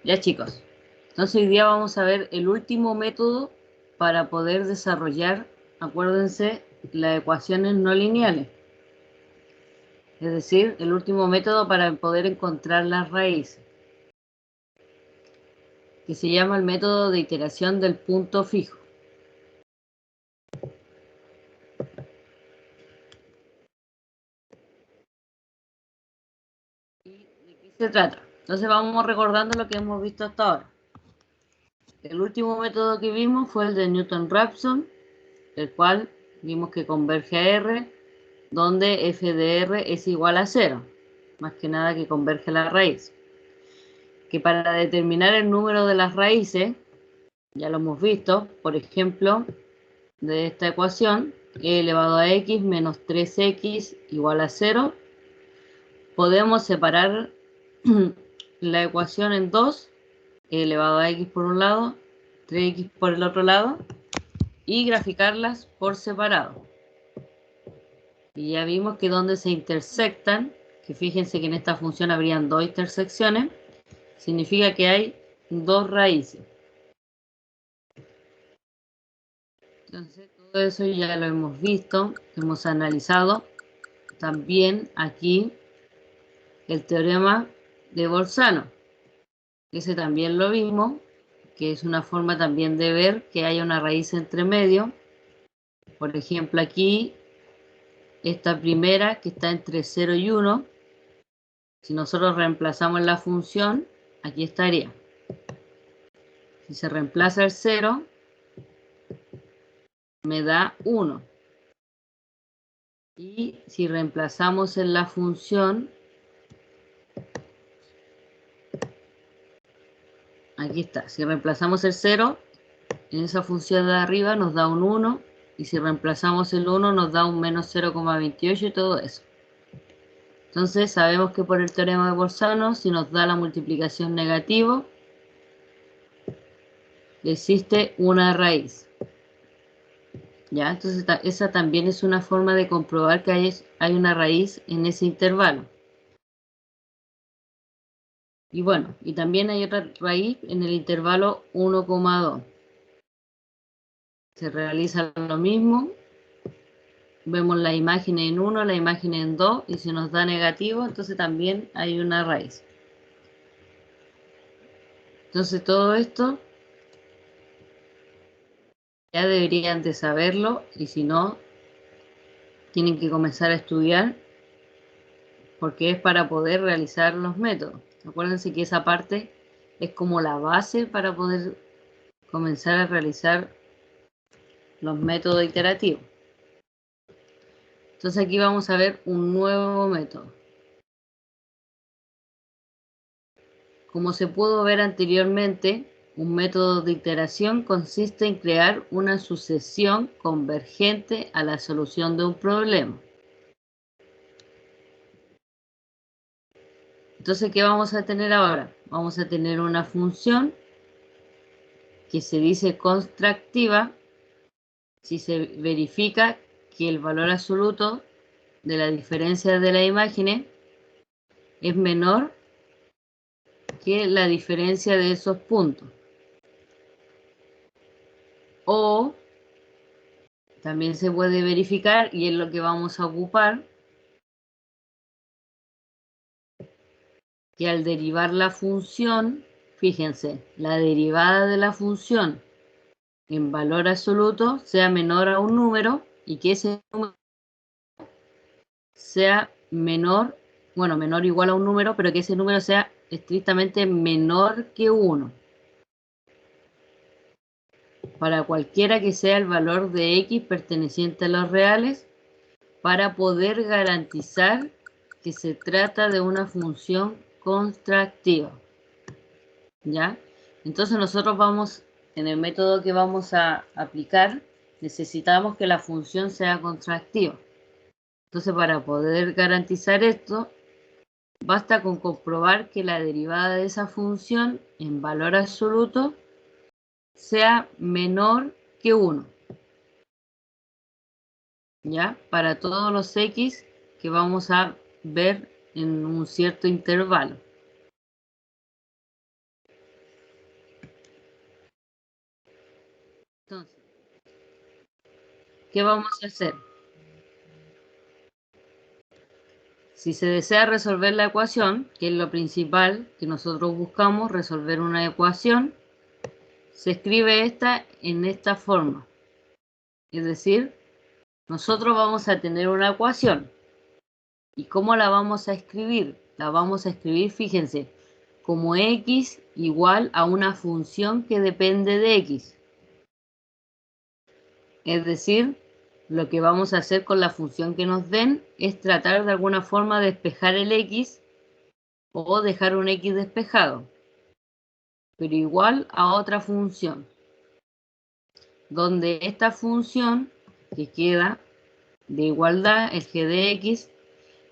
Ya chicos, entonces hoy día vamos a ver el último método para poder desarrollar, acuérdense, las ecuaciones no lineales. Es decir, el último método para poder encontrar las raíces, que se llama el método de iteración del punto fijo. ¿Y de qué se trata? Entonces vamos recordando lo que hemos visto hasta ahora. El último método que vimos fue el de Newton-Raphson, el cual vimos que converge a R, donde f de R es igual a 0, más que nada que converge la raíz. Que para determinar el número de las raíces, ya lo hemos visto, por ejemplo, de esta ecuación, e elevado a x menos 3x igual a 0, podemos separar la ecuación en dos, e elevado a x por un lado, 3x por el otro lado, y graficarlas por separado. Y ya vimos que donde se intersectan, que fíjense que en esta función habrían dos intersecciones, significa que hay dos raíces. Entonces todo eso ya lo hemos visto, hemos analizado. También aquí el teorema de Bolzano, ese también lo vimos, que es una forma también de ver que hay una raíz entre medio. Por ejemplo aquí, esta primera que está entre 0 y 1, si nosotros reemplazamos la función, aquí estaría. Si se reemplaza el 0, me da 1. Y si reemplazamos en la función, aquí está, si reemplazamos el 0, en esa función de arriba nos da un 1, y si reemplazamos el 1 nos da un menos 0,28 y todo eso. Entonces sabemos que por el teorema de Bolzano, si nos da la multiplicación negativa, existe una raíz. ¿Ya? Entonces esa también es una forma de comprobar que hay una raíz en ese intervalo. Y bueno, y también hay otra raíz en el intervalo 1,2. Se realiza lo mismo. Vemos la imagen en 1, la imagen en 2, y si nos da negativo, entonces también hay una raíz. Entonces todo esto ya deberían de saberlo, y si no, tienen que comenzar a estudiar, porque es para poder realizar los métodos. Acuérdense que esa parte es como la base para poder comenzar a realizar los métodos iterativos. Entonces aquí vamos a ver un nuevo método. Como se pudo ver anteriormente, un método de iteración consiste en crear una sucesión convergente a la solución de un problema. Entonces, ¿qué vamos a tener ahora? Vamos a tener una función que se dice constructiva si se verifica que el valor absoluto de la diferencia de las imágenes es menor que la diferencia de esos puntos. O también se puede verificar, y es lo que vamos a ocupar, que al derivar la función, fíjense, la derivada de la función en valor absoluto sea menor a un número, y que ese número sea menor, bueno, menor o igual a un número, pero que ese número sea estrictamente menor que 1. Para cualquiera que sea el valor de x perteneciente a los reales, para poder garantizar que se trata de una función constructiva. ¿Ya? Entonces nosotros vamos, en el método que vamos a aplicar, necesitamos que la función sea constructiva. Entonces, para poder garantizar esto, basta con comprobar que la derivada de esa función en valor absoluto sea menor que 1. ¿Ya? Para todos los x que vamos a ver en un cierto intervalo. Entonces, ¿qué vamos a hacer? Si se desea resolver la ecuación, que es lo principal que nosotros buscamos, resolver una ecuación, se escribe esta en esta forma. Es decir, nosotros vamos a tener una ecuación. ¿Y cómo la vamos a escribir? La vamos a escribir, fíjense, como x igual a una función que depende de x. Es decir, lo que vamos a hacer con la función que nos den es tratar de alguna forma de despejar el x o dejar un x despejado, pero igual a otra función, donde esta función que queda de igualdad, el g de x,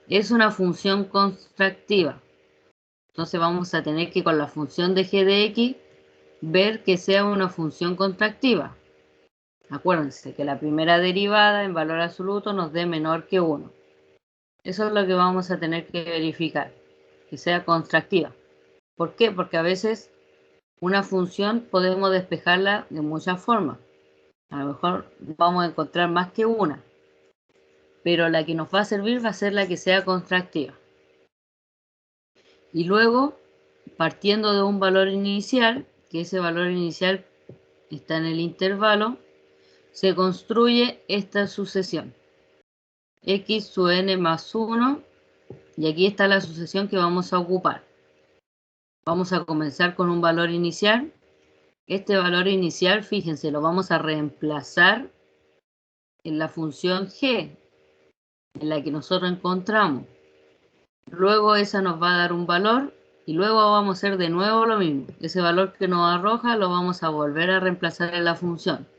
es una función contractiva. Entonces vamos a tener que con la función de g de x ver que sea una función contractiva. Acuérdense que la primera derivada en valor absoluto nos dé menor que 1. Eso es lo que vamos a tener que verificar, que sea contractiva. ¿Por qué? Porque a veces una función podemos despejarla de muchas formas. A lo mejor vamos a encontrar más que una, pero la que nos va a servir va a ser la que sea contractiva. Y luego, partiendo de un valor inicial, que ese valor inicial está en el intervalo, se construye esta sucesión. X sub n más 1, y aquí está la sucesión que vamos a ocupar. Vamos a comenzar con un valor inicial. Este valor inicial, fíjense, lo vamos a reemplazar en la función g, en la que nosotros encontramos. Luego esa nos va a dar un valor y luego vamos a hacer de nuevo lo mismo. Ese valor que nos arroja lo vamos a volver a reemplazar en la función.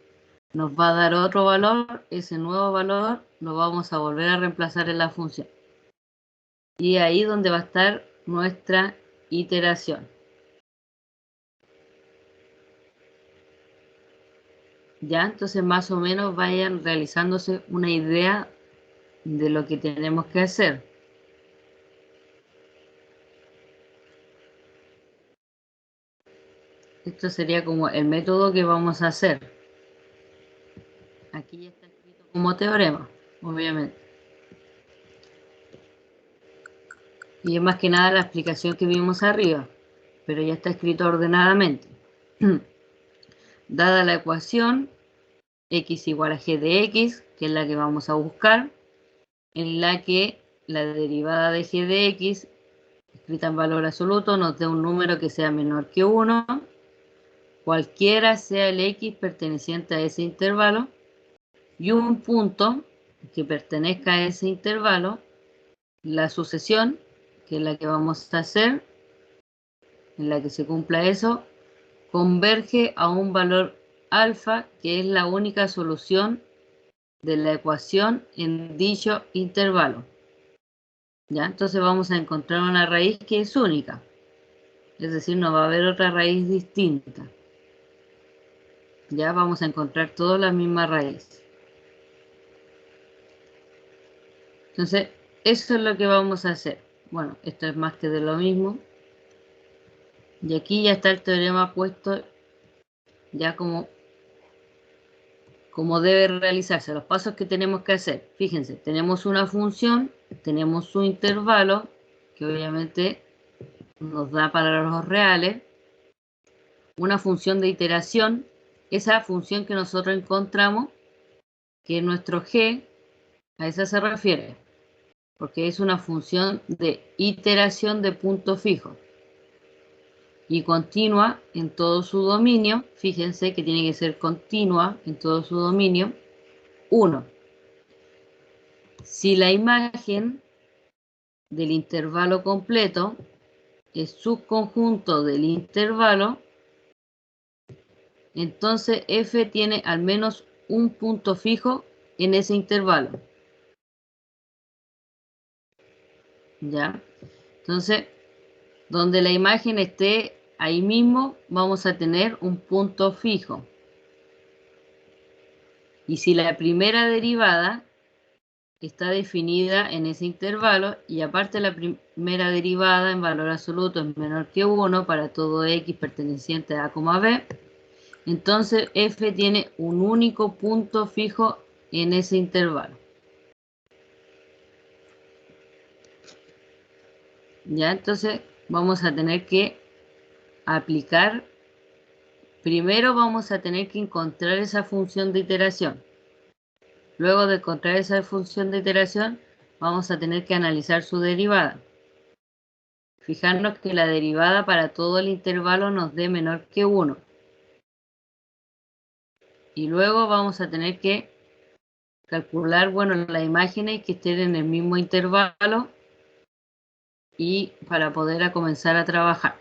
Nos va a dar otro valor, ese nuevo valor lo vamos a volver a reemplazar en la función. Y ahí donde va a estar nuestra iteración. Ya, entonces más o menos vayan realizándose una idea de lo que tenemos que hacer. Esto sería como el método que vamos a hacer. Aquí ya está escrito como teorema, obviamente. Y es más que nada la explicación que vimos arriba, pero ya está escrito ordenadamente. Dada la ecuación, x igual a g de x, que es la que vamos a buscar, en la que la derivada de g de x, escrita en valor absoluto, nos dé un número que sea menor que 1, cualquiera sea el x perteneciente a ese intervalo, y un punto que pertenezca a ese intervalo, la sucesión, que es la que vamos a hacer, en la que se cumpla eso, converge a un valor alfa, que es la única solución de la ecuación en dicho intervalo. ¿Ya? Entonces vamos a encontrar una raíz que es única, es decir, no va a haber otra raíz distinta. Ya vamos a encontrar todas la misma raíz. Entonces, eso es lo que vamos a hacer. Bueno, esto es más que de lo mismo. Y aquí ya está el teorema puesto ya como debe realizarse, los pasos que tenemos que hacer. Fíjense, tenemos una función, tenemos un intervalo, que obviamente nos da para los reales, una función de iteración, esa función que nosotros encontramos, que es nuestro g, a esa se refiere, porque es una función de iteración de punto fijo y continua en todo su dominio. Fíjense que tiene que ser continua en todo su dominio. 1. Si la imagen del intervalo completo es subconjunto del intervalo, entonces f tiene al menos un punto fijo en ese intervalo. ¿Ya? Entonces, donde la imagen esté ahí mismo, vamos a tener un punto fijo. Y si la primera derivada está definida en ese intervalo, y aparte la primera derivada en valor absoluto es menor que 1 para todo x perteneciente a A, B, entonces f tiene un único punto fijo en ese intervalo. Ya, entonces vamos a tener que aplicar. Primero vamos a tener que encontrar esa función de iteración. Luego de encontrar esa función de iteración, vamos a tener que analizar su derivada. Fijarnos que la derivada para todo el intervalo nos dé menor que 1. Y luego vamos a tener que calcular, bueno, las imágenes que estén en el mismo intervalo y para poder comenzar a trabajar.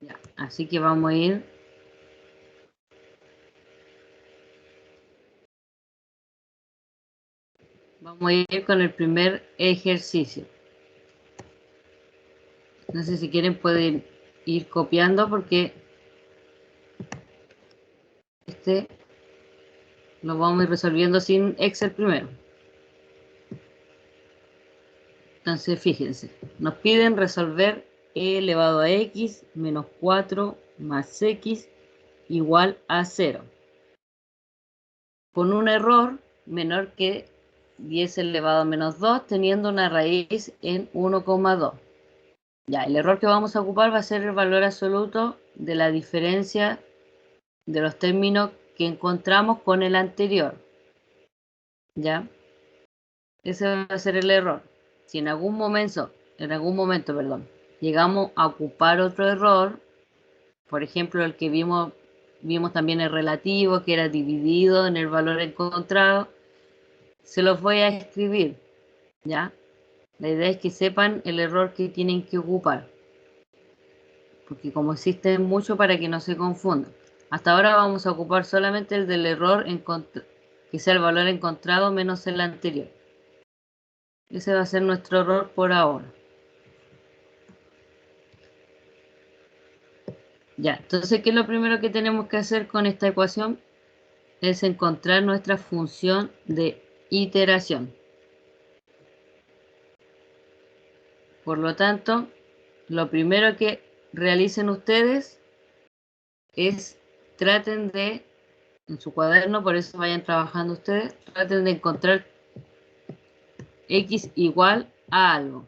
Ya, así que vamos a ir con el primer ejercicio. No sé si quieren pueden ir copiando porque este lo vamos a ir resolviendo sin Excel primero. Entonces fíjense, nos piden resolver e elevado a x menos 4 más x igual a 0. Con un error menor que 10 elevado a menos 2 teniendo una raíz en 1,2. Ya, el error que vamos a ocupar va a ser el valor absoluto de la diferencia de los términos que encontramos con el anterior. ¿Ya? Ese va a ser el error. Si en algún momento, llegamos a ocupar otro error, por ejemplo, el que vimos también el relativo, que era dividido en el valor encontrado, se los voy a escribir, ¿ya? La idea es que sepan el error que tienen que ocupar, porque como existen muchos para que no se confundan. Hasta ahora vamos a ocupar solamente el del error que sea el valor encontrado menos el anterior. Ese va a ser nuestro error por ahora. Ya, entonces, ¿qué es lo primero que tenemos que hacer con esta ecuación? Es encontrar nuestra función de iteración. Por lo tanto, lo primero que realicen ustedes es traten de, en su cuaderno, por eso vayan trabajando ustedes, traten de encontrar x igual a algo.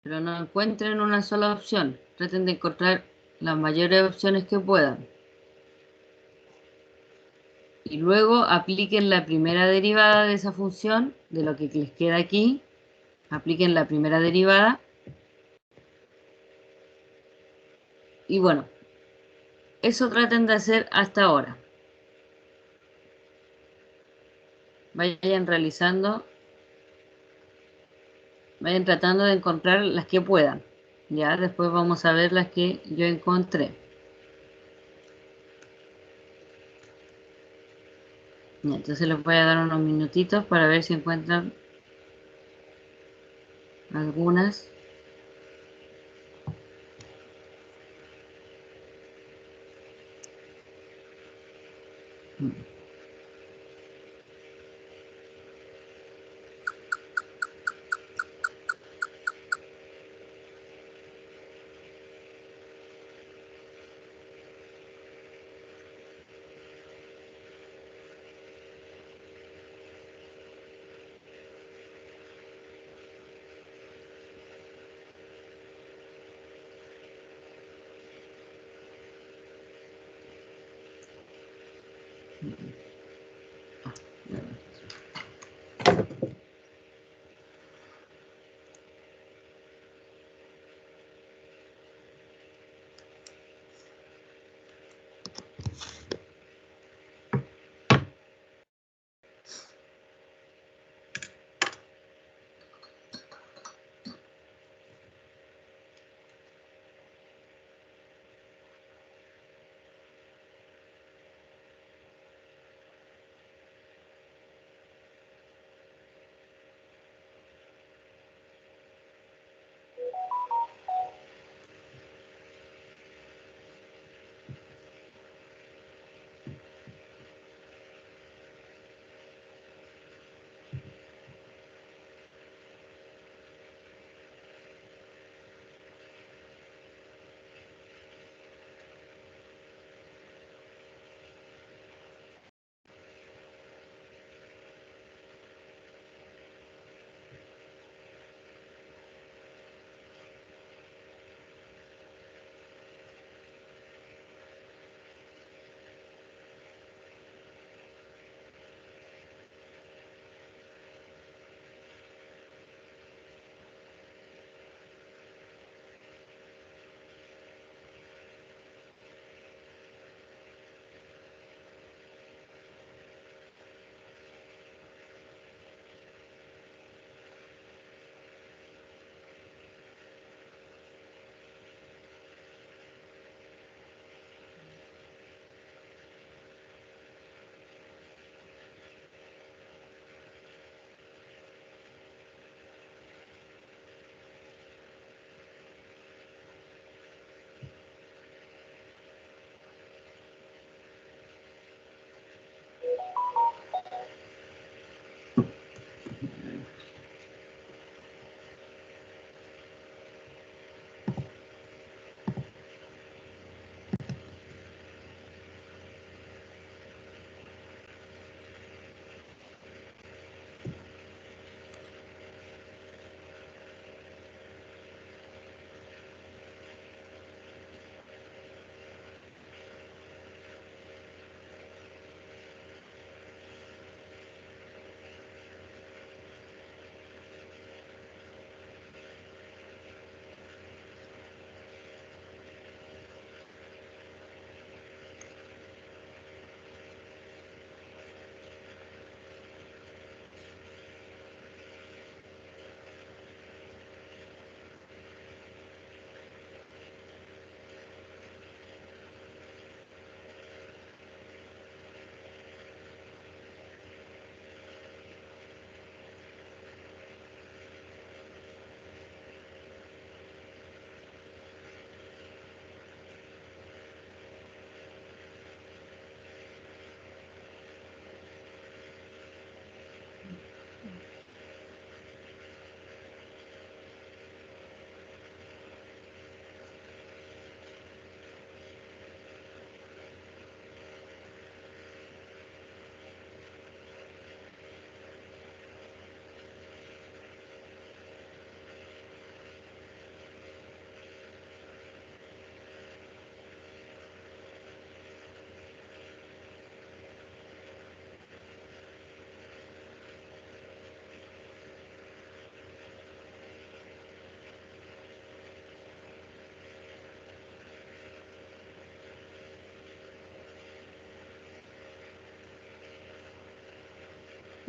Pero no encuentren una sola opción, traten de encontrar las mayores opciones que puedan. Y luego apliquen la primera derivada de esa función, de lo que les queda aquí. Apliquen la primera derivada. Y bueno, eso traten de hacer hasta ahora. Vayan realizando, vayan tratando de encontrar las que puedan. Ya, después vamos a ver las que yo encontré. Ya, entonces les voy a dar unos minutitos para ver si encuentran algunas.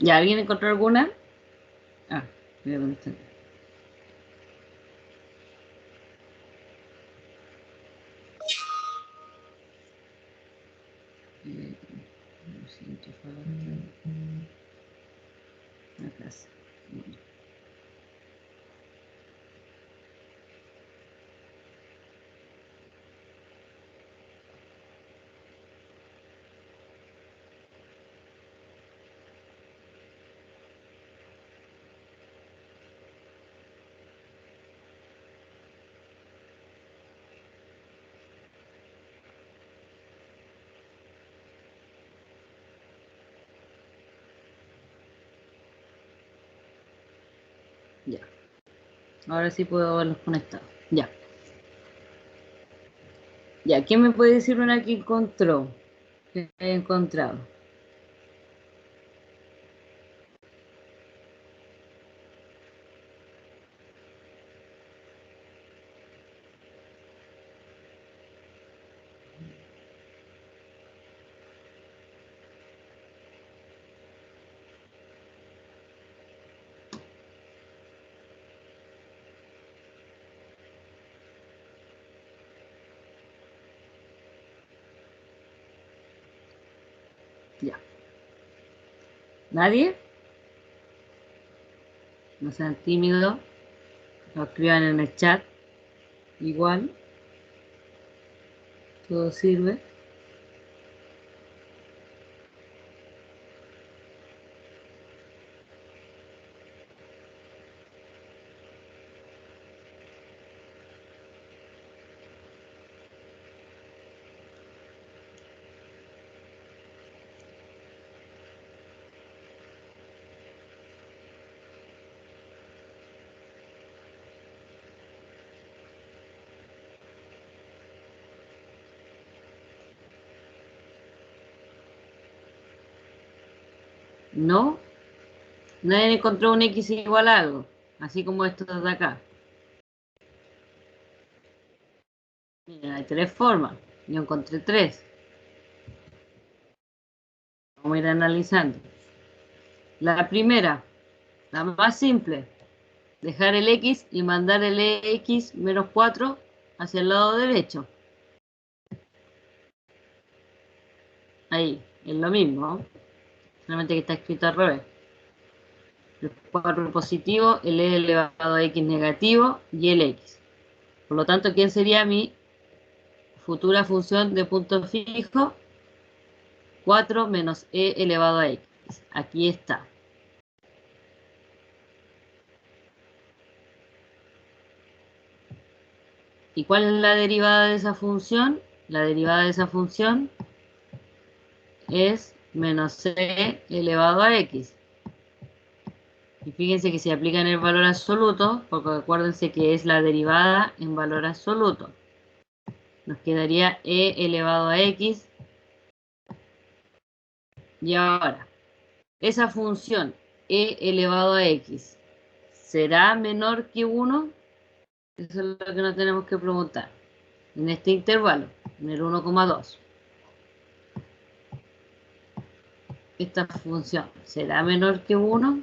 ¿Ya alguien encontró alguna? Ah, voy a contestar. Lo siento, falta la casa. Bueno. Ya. Ahora sí puedo verlos conectados. Ya. Ya, ¿quién me puede decir una que encontró? Que he encontrado. Ya. ¿Nadie? No sean tímidos. Lo escriban en el chat. Igual. Todo sirve. No. Nadie encontró un X igual a algo. Así como esto de acá. Miren, hay tres formas. Yo encontré tres. Vamos a ir analizando. La primera, la más simple. Dejar el X y mandar el X menos 4 hacia el lado derecho. Ahí, es lo mismo, ¿no? Solamente que está escrito al revés. El 4 positivo, el E elevado a X negativo y el X. Por lo tanto, ¿quién sería mi futura función de punto fijo? 4 menos E elevado a X. Aquí está. ¿Y cuál es la derivada de esa función? La derivada de esa función es menos C elevado a X. Y fíjense que si aplican el valor absoluto, porque acuérdense que es la derivada en valor absoluto, nos quedaría E elevado a X. Y ahora, esa función E elevado a X, ¿será menor que 1? Eso es lo que nos tenemos que preguntar. En este intervalo, en el 1,2. Esta función, ¿será menor que 1?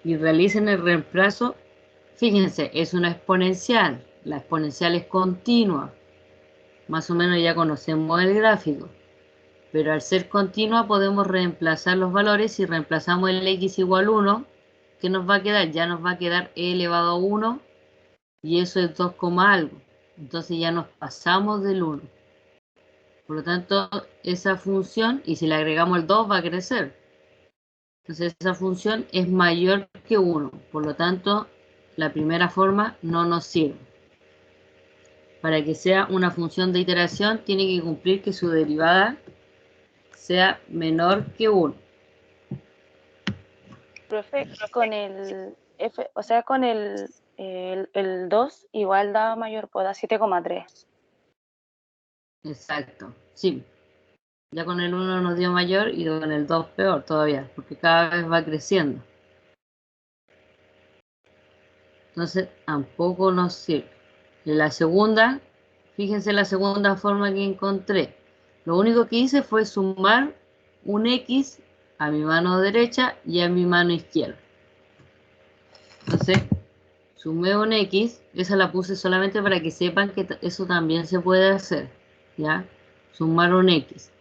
Y realicen el reemplazo. Fíjense, es una exponencial. La exponencial es continua. Más o menos ya conocemos el gráfico. Pero al ser continua podemos reemplazar los valores. Si reemplazamos el x igual a 1, ¿qué nos va a quedar? Ya nos va a quedar e elevado a 1 y eso es 2, algo. Entonces ya nos pasamos del 1. Por lo tanto, esa función, y si le agregamos el 2 va a crecer. Entonces esa función es mayor que 1. Por lo tanto, la primera forma no nos sirve. Para que sea una función de iteración, tiene que cumplir que su derivada sea menor que 1. Profe, con el F, o sea, con el 2 igual da mayor, pues da 7,3. Exacto, sí. Ya con el 1 nos dio mayor y con el 2 peor todavía, porque cada vez va creciendo. Entonces tampoco nos sirve. Y la segunda, fíjense la segunda forma que encontré. Lo único que hice fue sumar un X a mi mano derecha y a mi mano izquierda. Entonces, sumé un X, esa la puse solamente para que sepan que eso también se puede hacer, ¿ya? Sumar un X.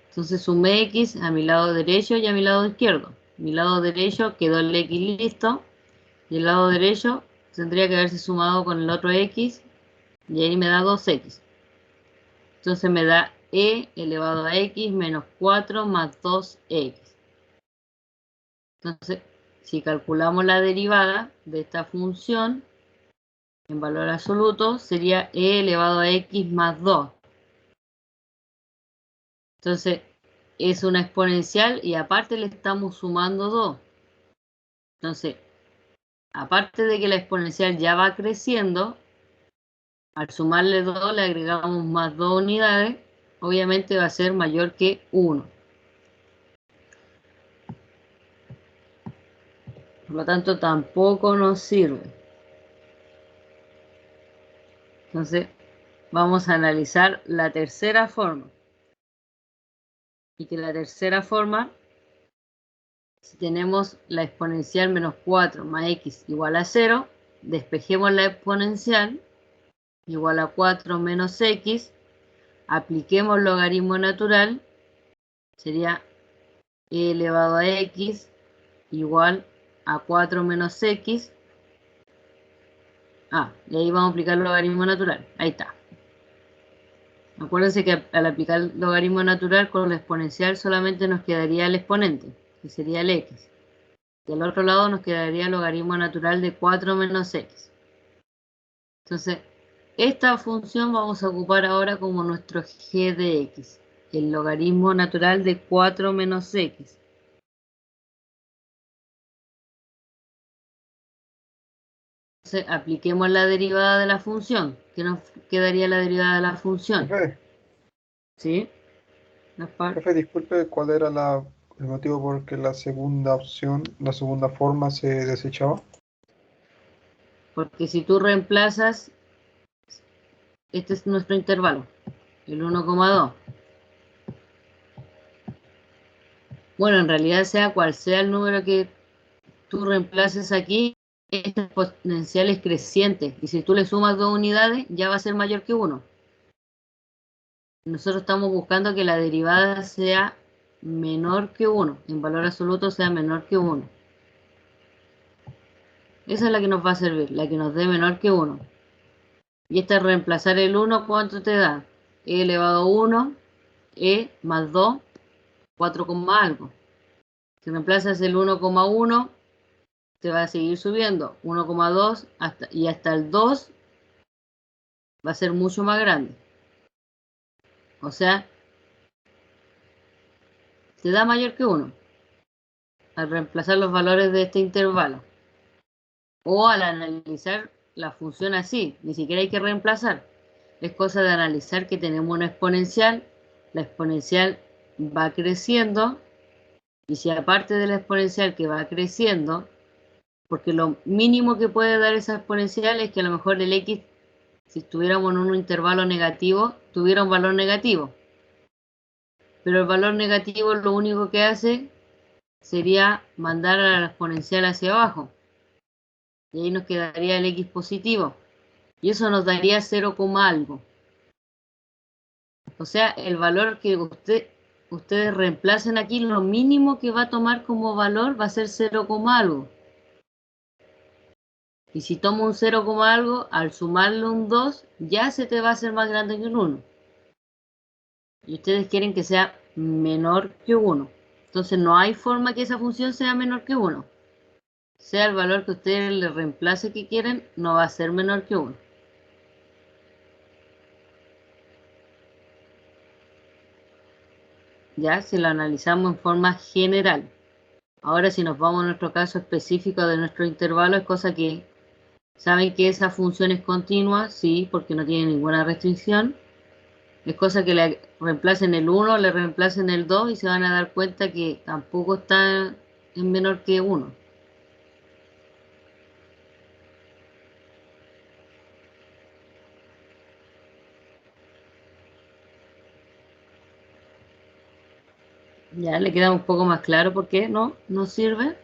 Entonces sumé X a mi lado derecho y a mi lado izquierdo. Mi lado derecho quedó el X listo, y el lado derecho tendría que haberse sumado con el otro X, y ahí me da 2X. Entonces me da E elevado a X menos 4 más 2X. Entonces, si calculamos la derivada de esta función en valor absoluto, sería E elevado a X más 2. Entonces, es una exponencial y aparte le estamos sumando 2. Entonces, aparte de que la exponencial ya va creciendo, al sumarle 2 le agregamos más 2 unidades, obviamente va a ser mayor que 1. Por lo tanto, tampoco nos sirve. Entonces, vamos a analizar la tercera forma. Y que la tercera forma, si tenemos la exponencial menos 4 más x igual a 0, despejemos la exponencial igual a 4 menos x, apliquemos logaritmo natural, sería e elevado a x igual a 4 menos x. Y ahí vamos a aplicar logaritmo natural. Ahí está. Acuérdense que al aplicar logaritmo natural con la exponencial solamente nos quedaría el exponente, que sería el x. Del otro lado nos quedaría el logaritmo natural de 4 menos x. Entonces, esta función vamos a ocupar ahora como nuestro g de x, el logaritmo natural de 4 menos x. Entonces, apliquemos la derivada de la función. ¿Qué nos quedaría la derivada de la función? Profe, ¿Sí? profe, disculpe, ¿cuál era el motivo por que la segunda opción, la segunda forma se desechaba? Porque si tú reemplazas, este es nuestro intervalo, el 1,2. Bueno, en realidad sea cual sea el número que tú reemplaces aquí, este exponencial es creciente. Y si tú le sumas 2 unidades, ya va a ser mayor que 1. Nosotros estamos buscando que la derivada sea menor que 1. En valor absoluto sea menor que 1. Esa es la que nos va a servir, la que nos dé menor que 1. Y esta es reemplazar el 1, ¿cuánto te da? E elevado a 1, E más 2, 4, algo. Si reemplazas el 1,1, te va a seguir subiendo 1,2 y hasta el 2 va a ser mucho más grande. O sea, te da mayor que 1 al reemplazar los valores de este intervalo. O al analizar la función así, ni siquiera hay que reemplazar. Es cosa de analizar que tenemos una exponencial, la exponencial va creciendo, y si aparte de la exponencial que va creciendo, porque lo mínimo que puede dar esa exponencial es que a lo mejor el x, si estuviéramos en un intervalo negativo, tuviera un valor negativo. Pero el valor negativo lo único que hace sería mandar a la exponencial hacia abajo. Y ahí nos quedaría el x positivo. Y eso nos daría 0, algo. O sea, el valor que ustedes reemplacen aquí, lo mínimo que va a tomar como valor va a ser 0, algo. Y si tomo un 0, algo, al sumarle un 2, ya se te va a hacer más grande que un 1. Y ustedes quieren que sea menor que 1. Entonces no hay forma que esa función sea menor que 1. Sea el valor que ustedes le reemplace que quieren, no va a ser menor que 1. Ya, si lo analizamos en forma general. Ahora si nos vamos a nuestro caso específico de nuestro intervalo, es cosa que saben que esa función es continua, sí, porque no tiene ninguna restricción. Es cosa que le reemplacen el 1, le reemplacen el 2 y se van a dar cuenta que tampoco está en menor que 1. Ya le queda un poco más claro por qué no sirve.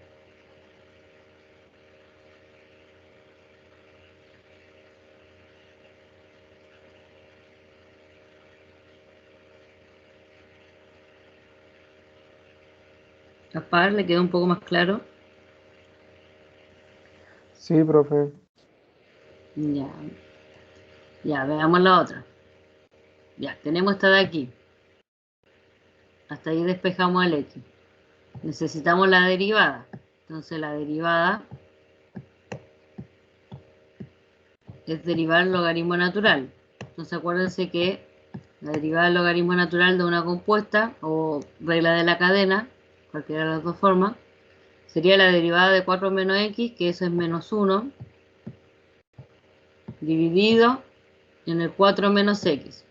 Capaz le quedó un poco más claro. Sí, profe. Ya. Ya, veamos la otra. Ya, tenemos esta de aquí. Hasta ahí despejamos el X. Necesitamos la derivada. Entonces la derivada es derivar el logaritmo natural. Entonces acuérdense que la derivada del logaritmo natural de una compuesta o regla de la cadena, cualquiera de las dos formas, sería la derivada de 4 menos x, que eso es menos 1, dividido en el 4 menos x.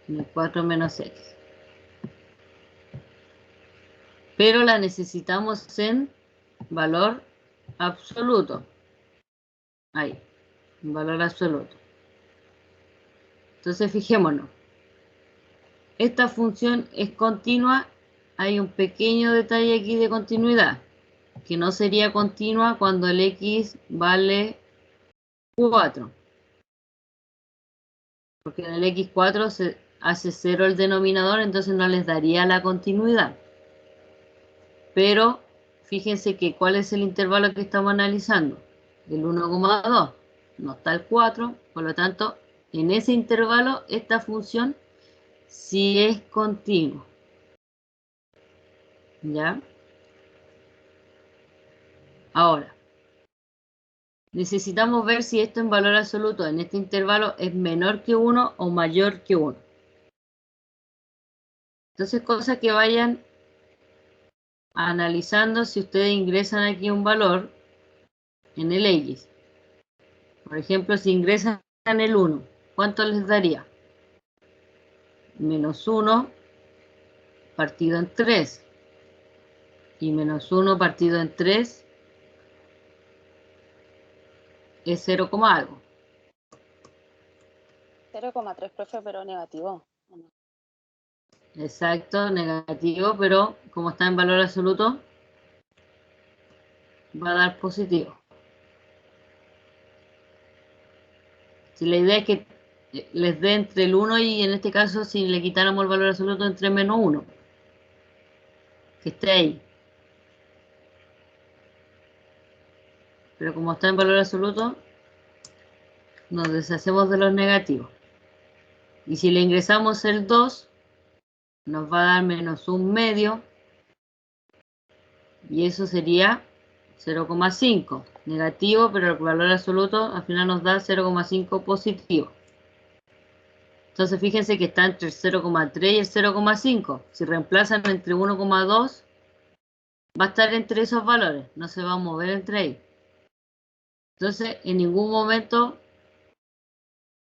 En el 4 menos x. Pero la necesitamos en valor absoluto. Ahí, en valor absoluto. Entonces fijémonos. Esta función es continua. Hay un pequeño detalle aquí de continuidad, que no sería continua cuando el x vale 4. Porque en el x4 se hace 0 el denominador, entonces no les daría la continuidad. Pero fíjense que ¿cuál es el intervalo que estamos analizando? El 1,2. No está el 4, por lo tanto, en ese intervalo esta función sí es continua. ¿Ya? Ahora, necesitamos ver si esto en valor absoluto en este intervalo es menor que 1 o mayor que 1. Entonces, cosas que vayan analizando si ustedes ingresan aquí un valor en el X. Por ejemplo, si ingresan el 1, ¿cuánto les daría? Menos 1 partido en 3. Y menos 1 partido en 3 es 0, algo. 0,3, profe, pero negativo. Exacto, negativo, pero como está en valor absoluto, va a dar positivo. Si la idea es que les dé entre el 1 y en este caso, si le quitáramos el valor absoluto, entre menos 1. Que esté ahí. Pero como está en valor absoluto, nos deshacemos de los negativos. Y si le ingresamos el 2, nos va a dar menos 1 medio. Y eso sería 0,5 negativo, pero el valor absoluto al final nos da 0,5 positivo. Entonces fíjense que está entre el 0,3 y el 0,5. Si reemplazan entre 1,2, va a estar entre esos valores, no se va a mover entre ellos. Entonces en ningún momento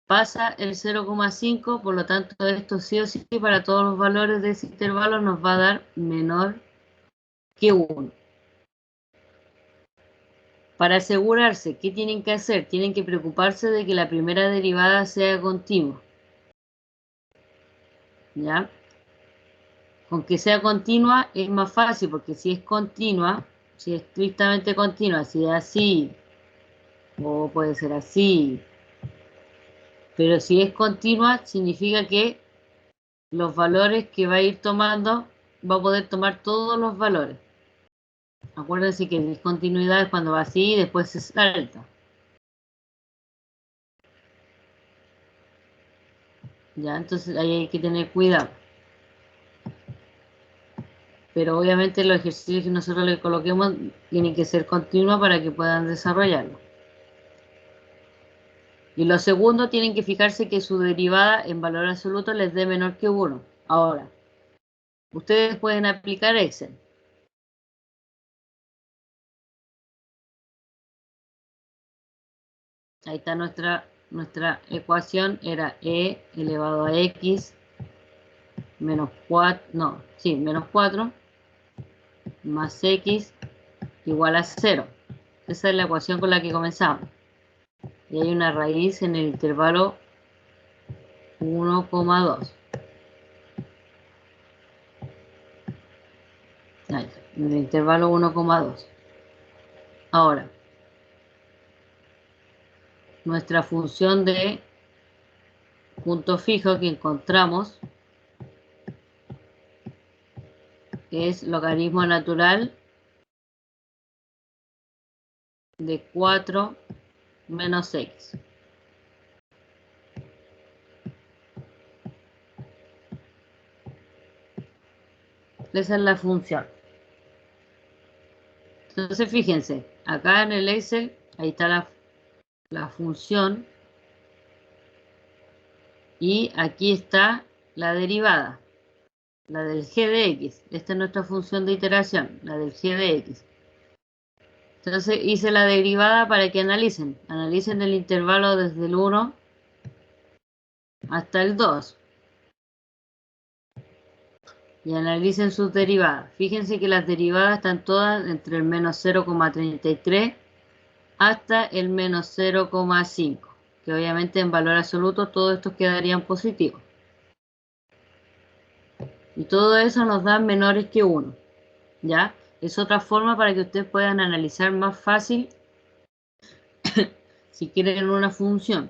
pasa el 0,5, por lo tanto esto sí o sí para todos los valores de ese intervalo nos va a dar menor que 1. Para asegurarse, ¿qué tienen que hacer? Tienen que preocuparse de que la primera derivada sea continua. ¿Ya? Con que sea continua es más fácil, porque si es continua, si es estrictamente continua, si es así, o puede ser así, pero si es continua, significa que los valores que va a ir tomando, va a poder tomar todos los valores. Acuérdense que discontinuidad es cuando va así y después se salta. Ya, entonces ahí hay que tener cuidado. Pero obviamente los ejercicios que nosotros le coloquemos tienen que ser continuos para que puedan desarrollarlo. Y lo segundo, tienen que fijarse que su derivada en valor absoluto les dé menor que 1. Ahora, ustedes pueden aplicar Excel. Ahí está nuestra ecuación, era e elevado a x menos 4, no, sí, menos 4 más x igual a 0. Esa es la ecuación con la que comenzamos. Y hay una raíz en el intervalo 1,2. en el intervalo 1,2. Ahora, nuestra función de punto fijo que encontramos es logaritmo natural de 4 menos x. Esa es la función. Entonces, fíjense, acá en el Excel, ahí está la función. Y aquí está la derivada, la del g de x. Esta es nuestra función de iteración, la del g de x. Entonces hice la derivada para que analicen. Analicen el intervalo desde el 1 hasta el 2. Y analicen sus derivadas. Fíjense que las derivadas están todas entre el menos 0,33 hasta el menos 0,5. Que obviamente en valor absoluto todos estos quedarían positivos. Y todo eso nos da menores que 1. ¿Ya? Es otra forma para que ustedes puedan analizar más fácil si quieren una función.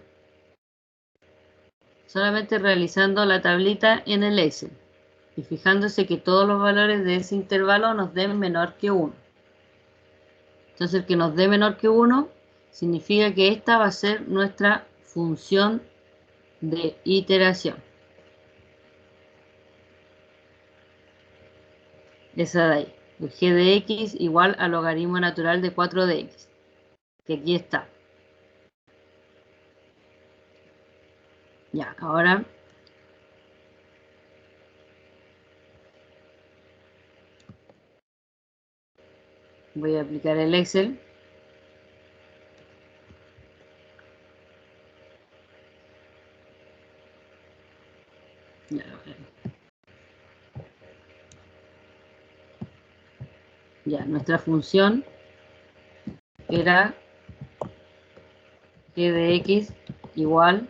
Solamente realizando la tablita en el Excel y fijándose que todos los valores de ese intervalo nos den menor que 1. Entonces el que nos dé menor que 1 significa que esta va a ser nuestra función de iteración. Esa de ahí. El g de x igual al logaritmo natural de 4 de x. Que aquí está. Ya, ahora voy a aplicar el Excel. Ya, nuestra función era g de x igual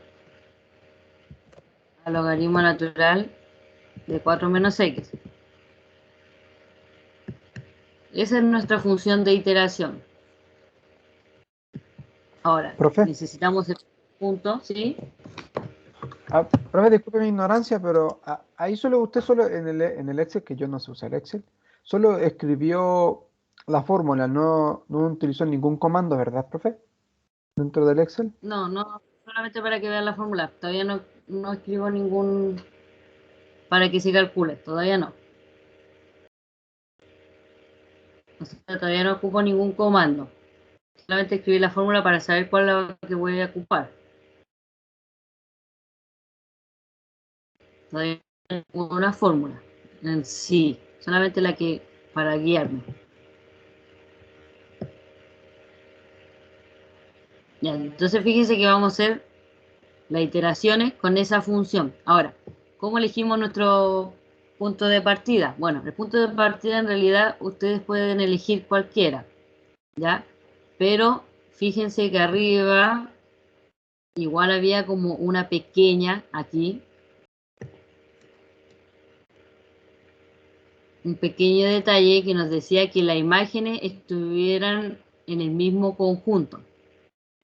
al logaritmo natural de 4 menos x. Esa es nuestra función de iteración. Ahora, Profe. necesitamos el punto, ¿sí? Profe, disculpe mi ignorancia, pero ahí usted en el Excel, que yo no sé usar Excel, solo escribió la fórmula, no utilizó ningún comando, ¿verdad, profe? Dentro del Excel. No, solamente para que vean la fórmula. Todavía no escribo ningún para que se calcule, todavía no. O sea, todavía no ocupo ningún comando. Solamente escribí la fórmula para saber cuál es la que voy a ocupar. Todavía no ocupo una fórmula en sí, solamente la que para guiarme. Ya, entonces fíjense que vamos a hacer las iteraciones con esa función. Ahora, ¿cómo elegimos nuestro punto de partida? Bueno, el punto de partida en realidad ustedes pueden elegir cualquiera, ¿ya? Pero fíjense que arriba igual había como una pequeña aquí, un pequeño detalle que nos decía que las imágenes estuvieran en el mismo conjunto.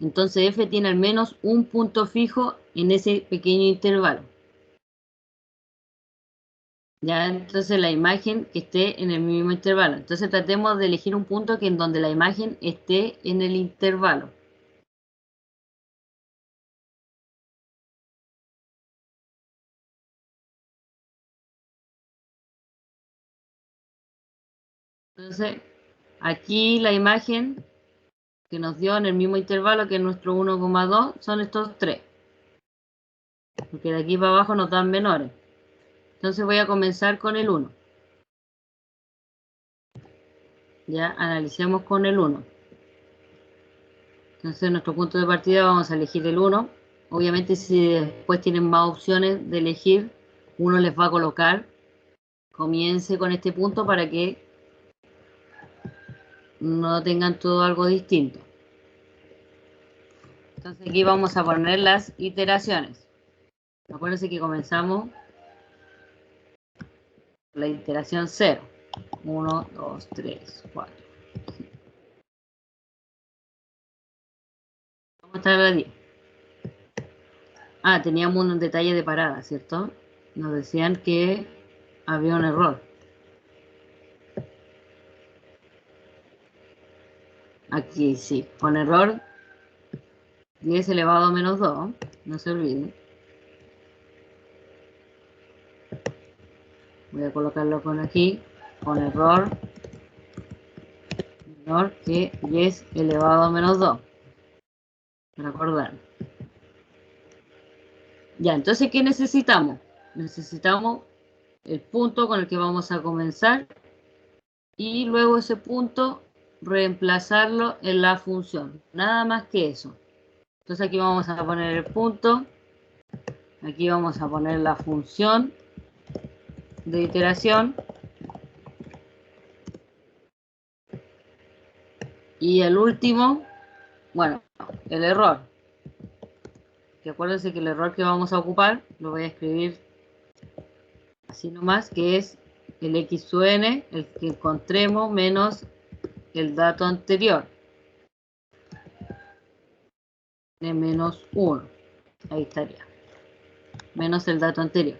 Entonces F tiene al menos un punto fijo en ese pequeño intervalo. Ya, entonces la imagen que esté en el mismo intervalo. Entonces tratemos de elegir un punto que en donde la imagen esté en el intervalo. Entonces, aquí la imagen que nos dio en el mismo intervalo que nuestro 1,2 son estos 3. Porque de aquí para abajo nos dan menores. Entonces voy a comenzar con el 1. Ya, analicemos con el 1. Entonces, en nuestro punto de partida vamos a elegir el 1. Obviamente, si después tienen más opciones de elegir, uno les va a colocar. Comience con este punto para que no tengan todo algo distinto. Entonces, aquí vamos a poner las iteraciones. Acuérdense que comenzamos la iteración 0. 1, 2, 3, 4. Vamos a estar a la 10. Ah, teníamos un detalle de parada, ¿cierto? Nos decían que había un error. Aquí sí, con error 10 elevado a menos 2, no se olviden. Voy a colocarlo con aquí, con error menor que 10 elevado a menos 2. Para acordar. Ya, entonces, ¿qué necesitamos? Necesitamos el punto con el que vamos a comenzar y luego ese punto reemplazarlo en la función. Nada más que eso. Entonces aquí vamos a poner el punto. Aquí vamos a poner la función de iteración. Y el último, bueno, el error. Que acuérdense que el error que vamos a ocupar, lo voy a escribir así nomás, que es el x sub n, el que encontremos, menos el dato anterior. De menos 1. Ahí estaría. Menos el dato anterior.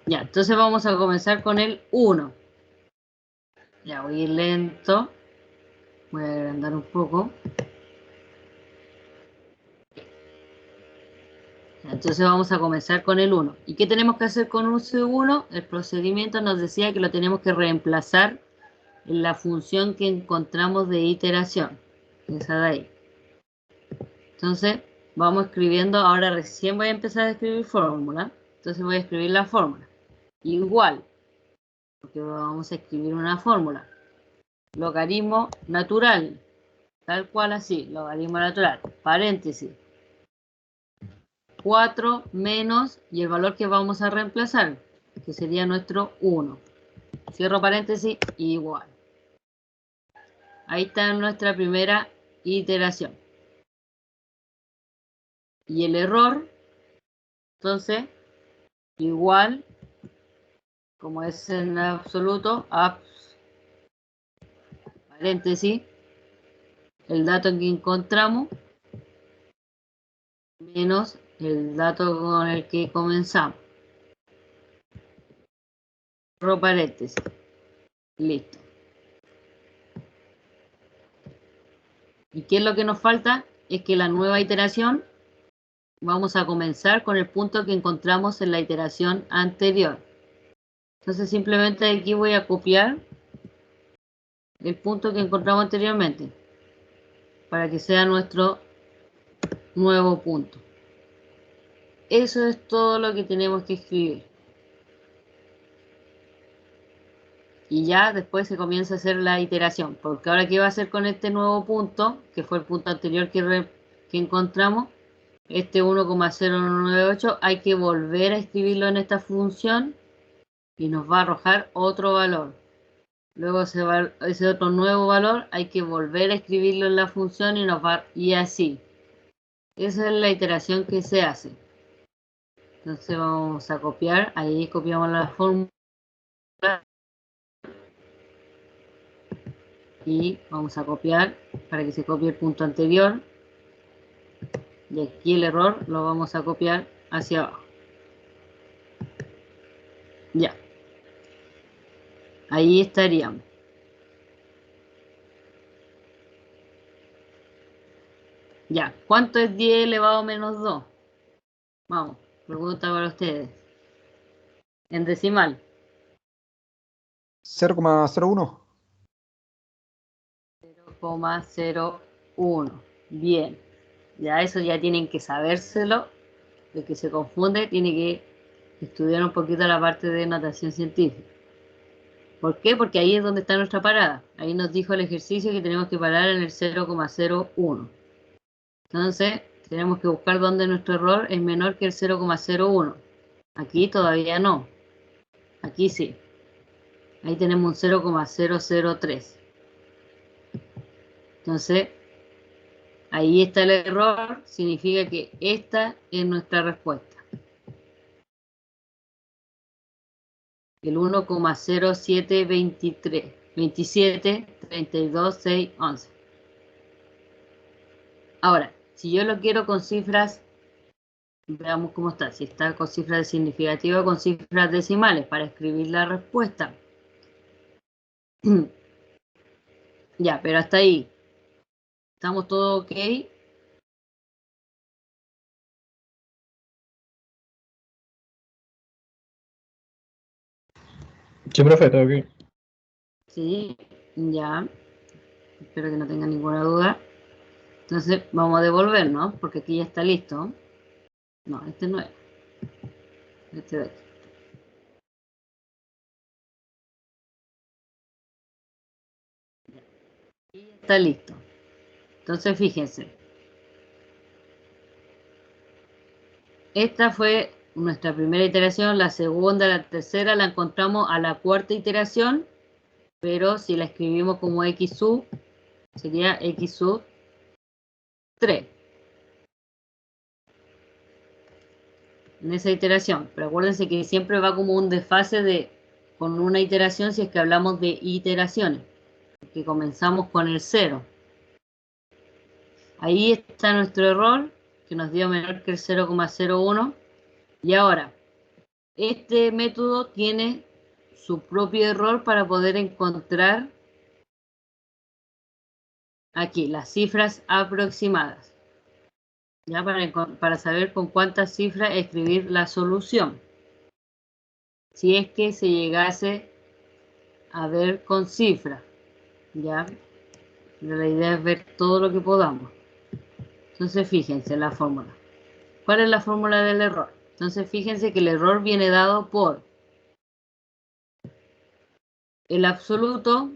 Ya, entonces vamos a comenzar con el 1. Ya, voy a ir lento. Voy a agrandar un poco. Entonces vamos a comenzar con el 1. ¿Y qué tenemos que hacer con ese 1? El procedimiento nos decía que lo tenemos que reemplazar en la función que encontramos de iteración. Esa de ahí. Entonces vamos escribiendo. Ahora recién voy a empezar a escribir fórmula. Entonces voy a escribir la fórmula. Igual. Porque vamos a escribir una fórmula. Logaritmo natural. Tal cual así. Logaritmo natural. Paréntesis. 4 menos, y el valor que vamos a reemplazar, que sería nuestro 1. Cierro paréntesis, igual. Ahí está nuestra primera iteración. Y el error, entonces, igual, como es en absoluto, paréntesis, el dato que encontramos, menos el dato con el que comenzamos. Cierro paréntesis. Listo. ¿Y qué es lo que nos falta? Es que la nueva iteración vamos a comenzar con el punto que encontramos en la iteración anterior. Entonces simplemente aquí voy a copiar el punto que encontramos anteriormente para que sea nuestro nuevo punto. Eso es todo lo que tenemos que escribir. Y ya después se comienza a hacer la iteración, porque ahora ¿qué va a hacer con este nuevo punto? Que fue el punto anterior que encontramos. Este 1,098 hay que volver a escribirlo en esta función y nos va a arrojar otro valor. Luego ese otro nuevo valor hay que volver a escribirlo en la función y así. Esa es la iteración que se hace. Entonces vamos a copiar, ahí copiamos la fórmula y vamos a copiar para que se copie el punto anterior. Y aquí el error lo vamos a copiar hacia abajo. Ya. Ahí estaríamos. Ya. ¿Cuánto es 10 elevado a menos 2? Vamos, pregunta para ustedes. En decimal. 0,01. 0,01. Bien. Ya eso ya tienen que sabérselo. El que se confunde tiene que estudiar un poquito la parte de notación científica. ¿Por qué? Porque ahí es donde está nuestra parada. Ahí nos dijo el ejercicio que tenemos que parar en el 0,01. Entonces, tenemos que buscar dónde nuestro error es menor que el 0,01. Aquí todavía no. Aquí sí. Ahí tenemos un 0,003. Entonces, ahí está el error. Significa que esta es nuestra respuesta. el 1,0723, 27, 32, 6, 11. Ahora, si yo lo quiero con cifras, veamos cómo está. Si está con cifras significativas o con cifras decimales para escribir la respuesta. Ya, pero hasta ahí. ¿Estamos todos ok? Sí, profe, todo bien. Sí, ya. Espero que no tengan ninguna duda. Entonces vamos a devolvernos, porque aquí ya está listo. No, este no es. Este de aquí. Y está listo. Entonces fíjense. Esta fue nuestra primera iteración, la segunda, la tercera la encontramos a la cuarta iteración, pero si la escribimos como x sub, sería x sub 3. En esa iteración, pero acuérdense que siempre va como un desfase con una iteración si es que hablamos de iteraciones, que comenzamos con el 0. Ahí está nuestro error, que nos dio menor que el 0,01. Y ahora, este método tiene su propio error para poder encontrar aquí las cifras aproximadas. Ya para saber con cuántas cifras escribir la solución. Si es que se llegase a ver con cifras. Ya. Pero la idea es ver todo lo que podamos. Entonces fíjense la fórmula. ¿Cuál es la fórmula del error? Entonces fíjense que el error viene dado por el absoluto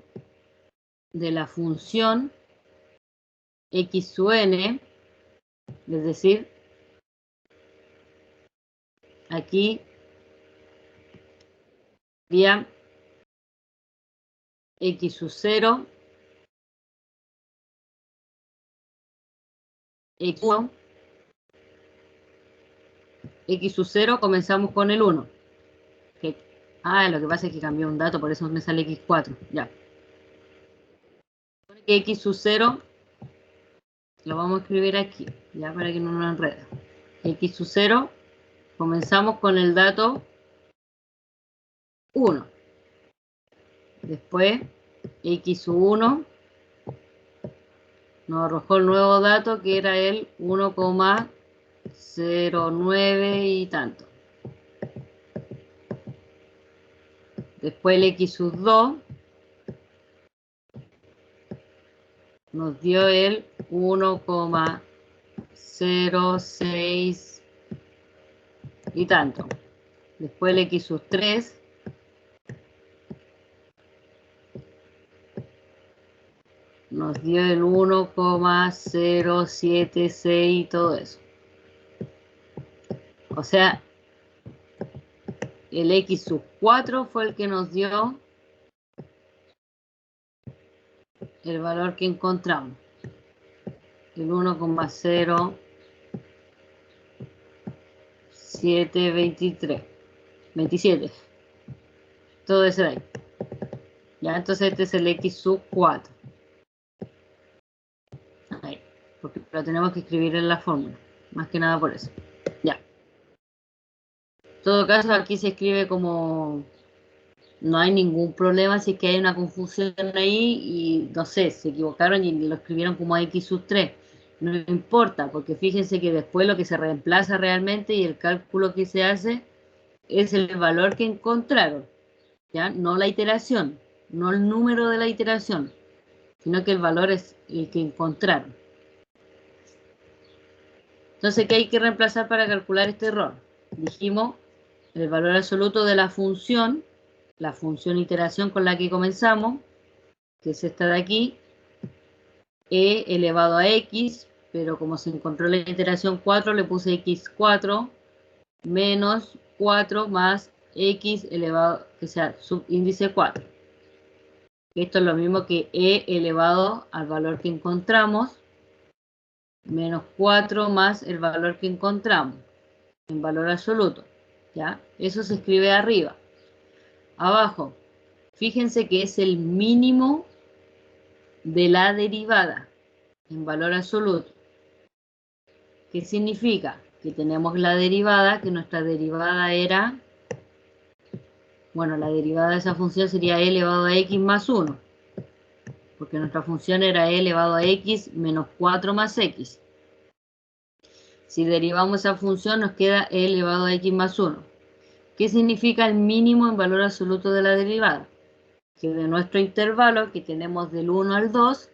de la función x sub n, es decir, aquí sería x sub 0, x1, x sub 0 comenzamos con el 1. Lo que pasa es que cambió un dato, por eso me sale x4. Ya. Que x sub 0 lo vamos a escribir aquí, ya para que no nos enrede. X sub 0, comenzamos con el dato 1. Después, x sub 1 nos arrojó el nuevo dato que era el 1,09 y tanto. Después el x sub 2 nos dio el 1,06 y tanto. Después el x sub 3 nos dio el 1,076 y todo eso. O sea, el x sub 4 fue el que nos dio el valor que encontramos. El 1,0727. Todo ese de ahí. Ya, entonces este es el x sub 4. Ahí, porque lo tenemos que escribir en la fórmula. Más que nada por eso. Ya. En todo caso, aquí se escribe como... No hay ningún problema si es que hay una confusión ahí y, no sé, se equivocaron y lo escribieron como x sub 3. No importa, porque fíjense que después lo que se reemplaza realmente y el cálculo que se hace es el valor que encontraron. ¿Ya? No la iteración, no el número de la iteración, sino que el valor es el que encontraron. Entonces, ¿qué hay que reemplazar para calcular este error? Dijimos el valor absoluto de la función iteración con la que comenzamos, que es esta de aquí, e elevado a x, pero como se encontró la iteración 4, le puse x4 menos 4 más x elevado, que sea subíndice 4. Esto es lo mismo que e elevado al valor que encontramos, menos 4 más el valor que encontramos, en valor absoluto. ¿Ya? Eso se escribe arriba. abajo, fíjense que es el mínimo de la derivada en valor absoluto. ¿Qué significa? Que tenemos la derivada, que nuestra derivada era, bueno, la derivada de esa función sería e elevado a x más 1, porque nuestra función era e elevado a x menos 4 más x. Si derivamos esa función nos queda e elevado a x más 1. ¿Qué significa el mínimo en valor absoluto de la derivada? Que de nuestro intervalo, que tenemos del 1 al 2,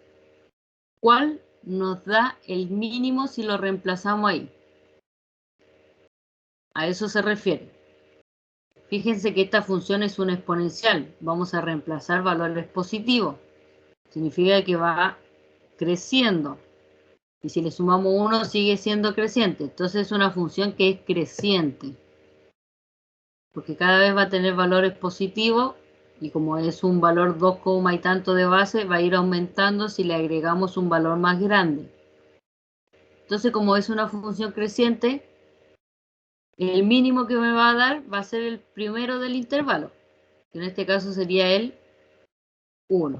¿cuál nos da el mínimo si lo reemplazamos ahí? A eso se refiere. Fíjense que esta función es una exponencial. Vamos a reemplazar valores positivos. Significa que va creciendo. Y si le sumamos 1 sigue siendo creciente. Entonces es una función que es creciente. Porque cada vez va a tener valores positivos. Y como es un valor 2, y tanto de base, va a ir aumentando si le agregamos un valor más grande. Entonces, como es una función creciente, el mínimo que me va a dar va a ser el primero del intervalo, que en este caso sería el 1.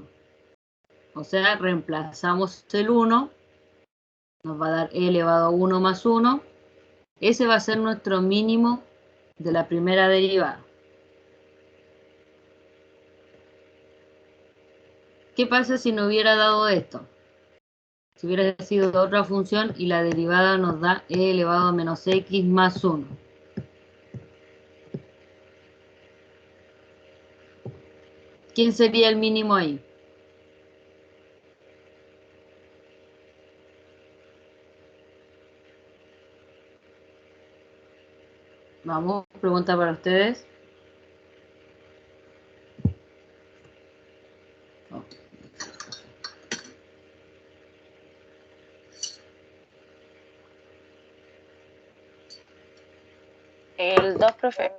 O sea, reemplazamos el 1, nos va a dar e elevado a 1 más 1. Ese va a ser nuestro mínimo de la primera derivada. ¿Qué pasa si no hubiera dado esto? Si hubiera sido otra función y la derivada nos da e elevado a menos x más 1. ¿Quién sería el mínimo ahí? Vamos, pregunta para ustedes. El 2, profe.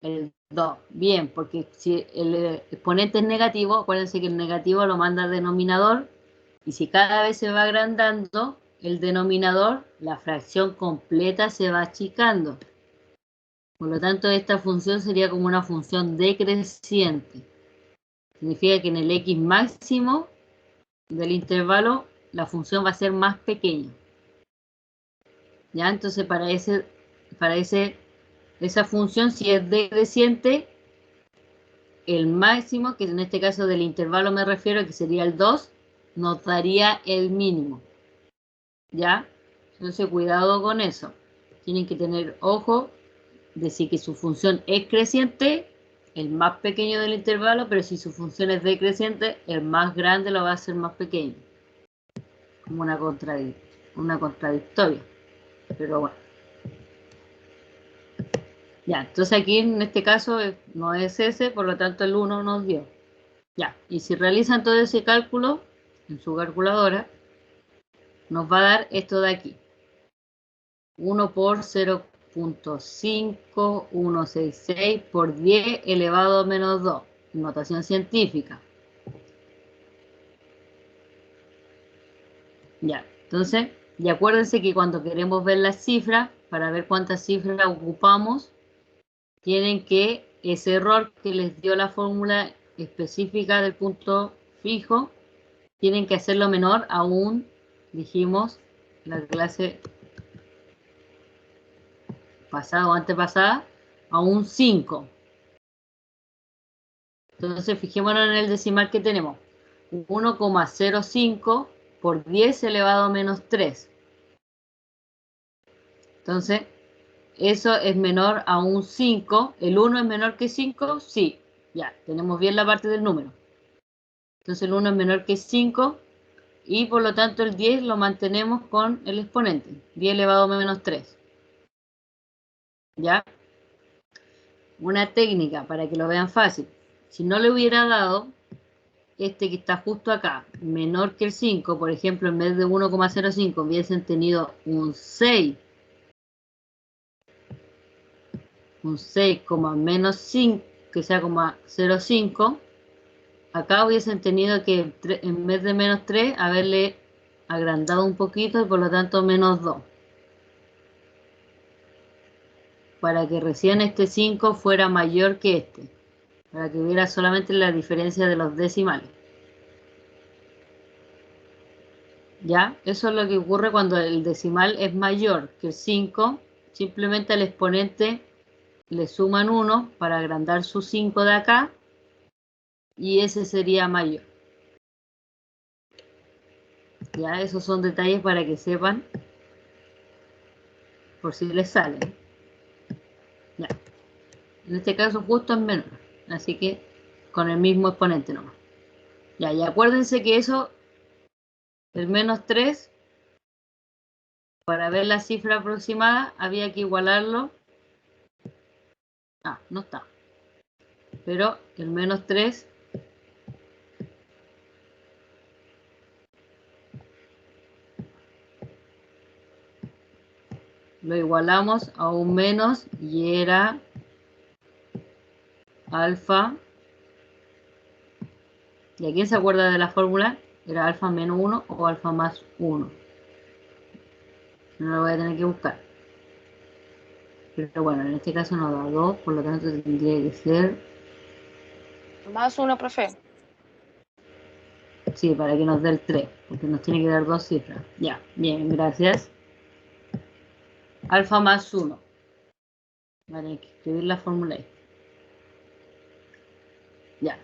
El 2. Bien, porque si el exponente es negativo, acuérdense que el negativo lo manda al denominador, y si cada vez se va agrandando el denominador, la fracción completa se va achicando. Por lo tanto, esta función sería como una función decreciente. Significa que en el x máximo del intervalo, la función va a ser más pequeña. ¿Ya? Entonces, para esa función, si es decreciente, el máximo, que en este caso del intervalo me refiero, que sería el 2, nos daría el mínimo. ¿Ya? Entonces, cuidado con eso. Tienen que tener ojo de si que su función es creciente, el más pequeño del intervalo, pero si su función es decreciente, el más grande lo va a hacer más pequeño. Como una contradictoria. Pero bueno. Ya, entonces aquí en este caso no es ese, por lo tanto el 1 nos dio. Ya, y si realizan todo ese cálculo en su calculadora, nos va a dar esto de aquí. 1 por 0.5166 por 10 elevado a menos 2. Notación científica. Ya, entonces, y acuérdense que cuando queremos ver las cifras, para ver cuántas cifras ocupamos, tienen que ese error que les dio la fórmula específica del punto fijo, tienen que hacerlo menor a un, dijimos, la clase pasada o antepasada, a un 5. Entonces, fijémonos en el decimal que tenemos. 1,05 por 10 elevado a menos 3. Entonces, eso es menor a un 5. ¿El 1 es menor que 5? Sí. Ya, tenemos bien la parte del número. Entonces, el 1 es menor que 5. Y por lo tanto, el 10 lo mantenemos con el exponente. 10 elevado a menos 3. ¿Ya? Una técnica para que lo vean fácil. Si no le hubiera dado este que está justo acá, menor que el 5, por ejemplo, en vez de 1,05 hubiesen tenido un 6. Un 6, menos 5, que sea 0,05. Acá hubiesen tenido que, en vez de menos 3, haberle agrandado un poquito y por lo tanto menos 2. Para que recién este 5 fuera mayor que este. para que hubiera solamente la diferencia de los decimales. ¿Ya? Eso es lo que ocurre cuando el decimal es mayor que el 5. Simplemente al exponente le suman 1 para agrandar su 5 de acá y ese sería mayor. Ya, esos son detalles para que sepan por si les salen. Ya. En este caso justo es menor, así que con el mismo exponente nomás. Ya, y acuérdense que eso, el menos 3, para ver la cifra aproximada había que igualarlo. Ah, no está. Pero el menos 3 lo igualamos a un menos y era alfa. ¿Y a quién se acuerda de la fórmula? ¿Era alfa menos 1 o alfa más 1? No lo voy a tener que buscar. Pero bueno, en este caso nos da 2, por lo tanto tendría que ser... Más 1, profe. Sí, para que nos dé el 3, porque nos tiene que dar dos cifras. Ya, bien, gracias. Alfa más 1. Vale, hay que escribir la fórmula ahí. Ya,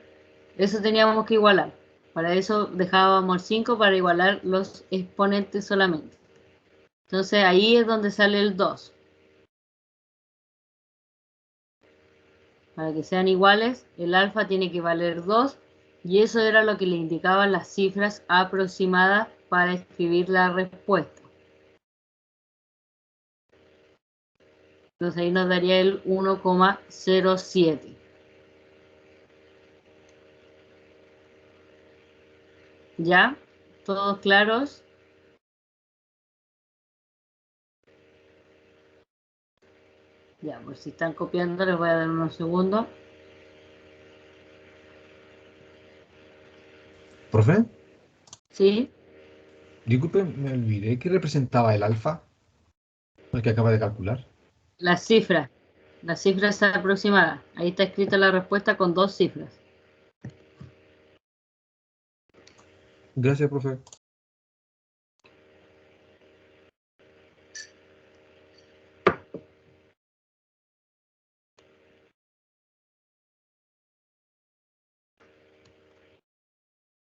eso teníamos que igualar. Para eso dejábamos el 5 para igualar los exponentes solamente. Entonces ahí es donde sale el 2. Para que sean iguales, el alfa tiene que valer 2 y eso era lo que le indicaban las cifras aproximadas para escribir la respuesta. Entonces ahí nos daría el 1,07. ¿Ya? ¿Todos claros? Ya, pues si están copiando les voy a dar unos segundos. Profe, ¿Sí? disculpe, me olvidé que representaba el alfa, el que acaba de calcular. Las cifras aproximadas. Ahí está escrita la respuesta con dos cifras. Gracias, profe.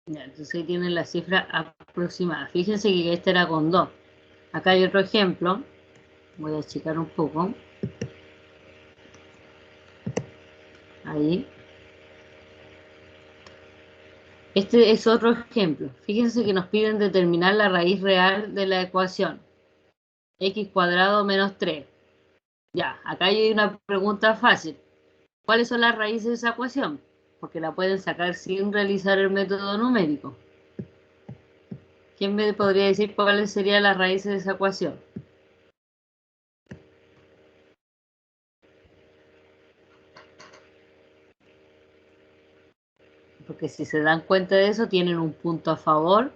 Ya, entonces ahí tienen la cifra aproximada. Fíjense que este era con 2. Acá hay otro ejemplo. Voy a achicar un poco. Ahí. Este es otro ejemplo. Fíjense que nos piden determinar la raíz real de la ecuación. X cuadrado menos 3. Ya, acá hay una pregunta fácil. ¿Cuáles son las raíces de esa ecuación? Porque la pueden sacar sin realizar el método numérico. ¿Quién me podría decir cuáles serían las raíces de esa ecuación? Porque si se dan cuenta de eso, tienen un punto a favor,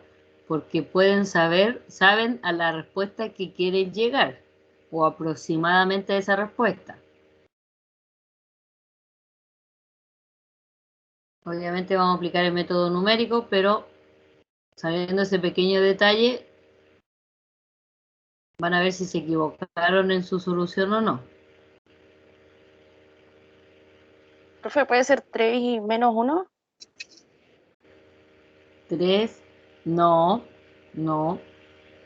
porque saben a la respuesta que quieren llegar, o aproximadamente a esa respuesta. Obviamente vamos a aplicar el método numérico, pero sabiendo ese pequeño detalle, van a ver si se equivocaron en su solución o no. Profe, ¿puede ser 3 y menos 1? 3, no,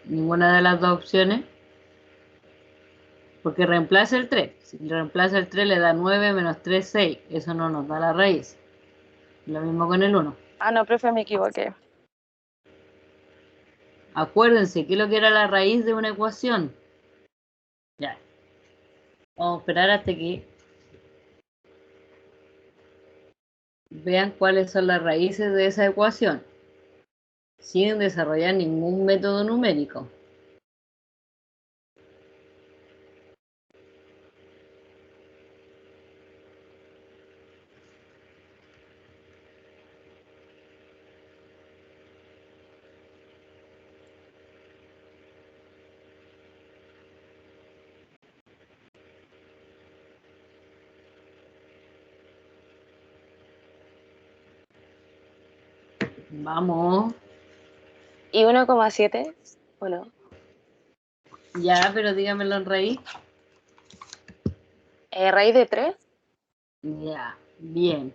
ninguna de las dos opciones, porque reemplaza el 3. Si reemplaza el 3 le da 9 menos 3, 6. Eso no nos da la raíz. Lo mismo con el 1. Ah, no, profe, me equivoqué. Acuérdense, ¿qué es lo que era la raíz de una ecuación? Ya. Vamos a esperar hasta que vean cuáles son las raíces de esa ecuación, sin desarrollar ningún método numérico. Vamos. ¿Y 1,7? ¿O no? Ya, pero dígamelo en raíz. ¿Raíz de 3? Ya, bien.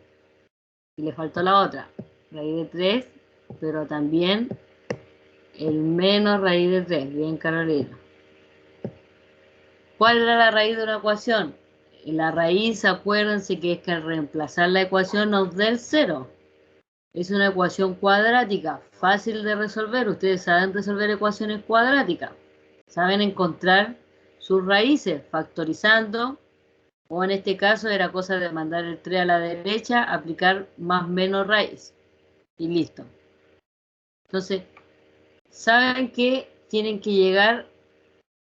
Y le faltó la otra. Raíz de 3, pero también el menos raíz de 3. Bien, Carolina. ¿Cuál era la raíz de una ecuación? La raíz, acuérdense que es que al reemplazar la ecuación nos dé el 0. Es una ecuación cuadrática, fácil de resolver. Ustedes saben resolver ecuaciones cuadráticas. Saben encontrar sus raíces factorizando, o en este caso era cosa de mandar el 3 a la derecha, aplicar más menos raíz. Y listo. Entonces, saben que tienen que llegar,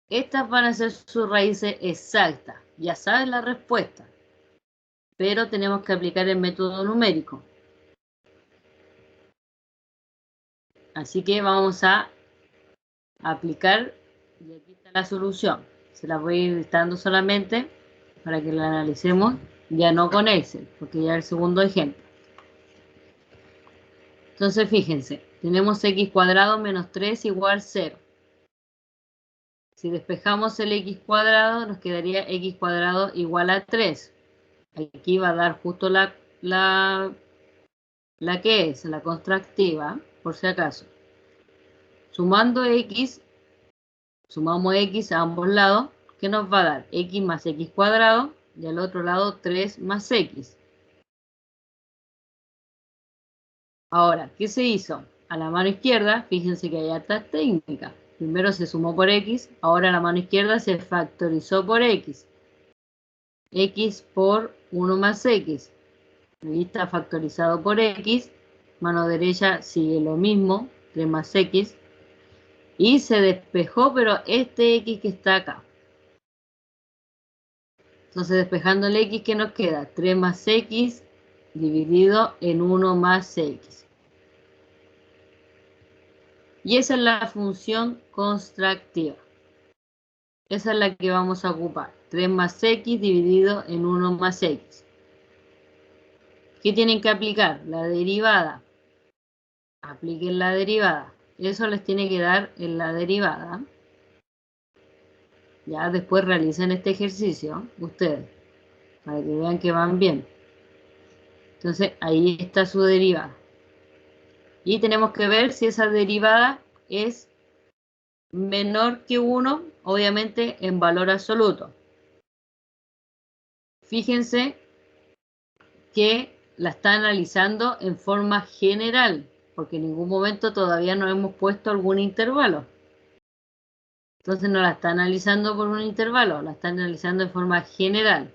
estas van a ser sus raíces exactas. Ya saben la respuesta, pero tenemos que aplicar el método numérico. Así que vamos a aplicar, y aquí está la solución. Se la voy a ir dando solamente para que la analicemos, ya no con Excel, porque ya es el segundo ejemplo. Entonces fíjense, tenemos x cuadrado menos 3 igual 0. Si despejamos el x cuadrado, nos quedaría x cuadrado igual a 3. Aquí va a dar justo la que es, la contractiva, por si acaso. Sumando x, sumamos x a ambos lados, ¿qué nos va a dar? X más x cuadrado, y al otro lado 3 más x. Ahora, ¿qué se hizo? A la mano izquierda, fíjense que hay hartas técnicas. Primero se sumó por x, ahora a la mano izquierda se factorizó por x. X por 1 más x. Ahí está factorizado por x. Mano derecha sigue lo mismo, 3 más x. Y se despejó, pero este x que está acá. Entonces, despejando el x, ¿qué nos queda? 3 más x dividido en 1 más x. Y esa es la función contractiva. Esa es la que vamos a ocupar. 3 más x dividido en 1 más x. ¿Qué tienen que aplicar? La derivada. Apliquen la derivada. Eso les tiene que dar en la derivada. Ya después realicen este ejercicio ustedes, para que vean que van bien. Entonces ahí está su derivada. Y tenemos que ver si esa derivada es menor que 1, obviamente en valor absoluto. Fíjense que la está analizando en forma general, porque en ningún momento todavía no hemos puesto algún intervalo. Entonces no la está analizando por un intervalo, la está analizando en forma general.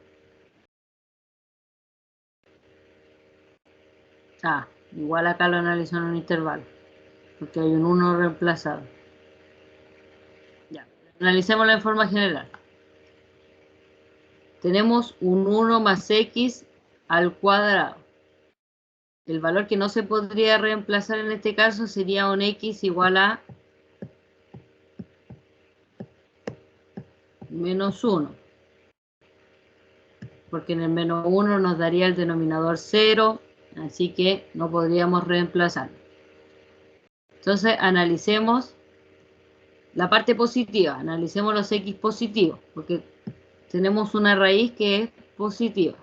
Ah, igual acá lo analizó en un intervalo, porque hay un 1 reemplazado. Ya, analicémoslo en forma general. Tenemos un 1 más x al cuadrado. El valor que no se podría reemplazar en este caso sería un x igual a menos 1. Porque en el menos 1 nos daría el denominador 0, así que no podríamos reemplazarlo. Entonces analicemos la parte positiva, analicemos los x positivos, porque tenemos una raíz que es positiva.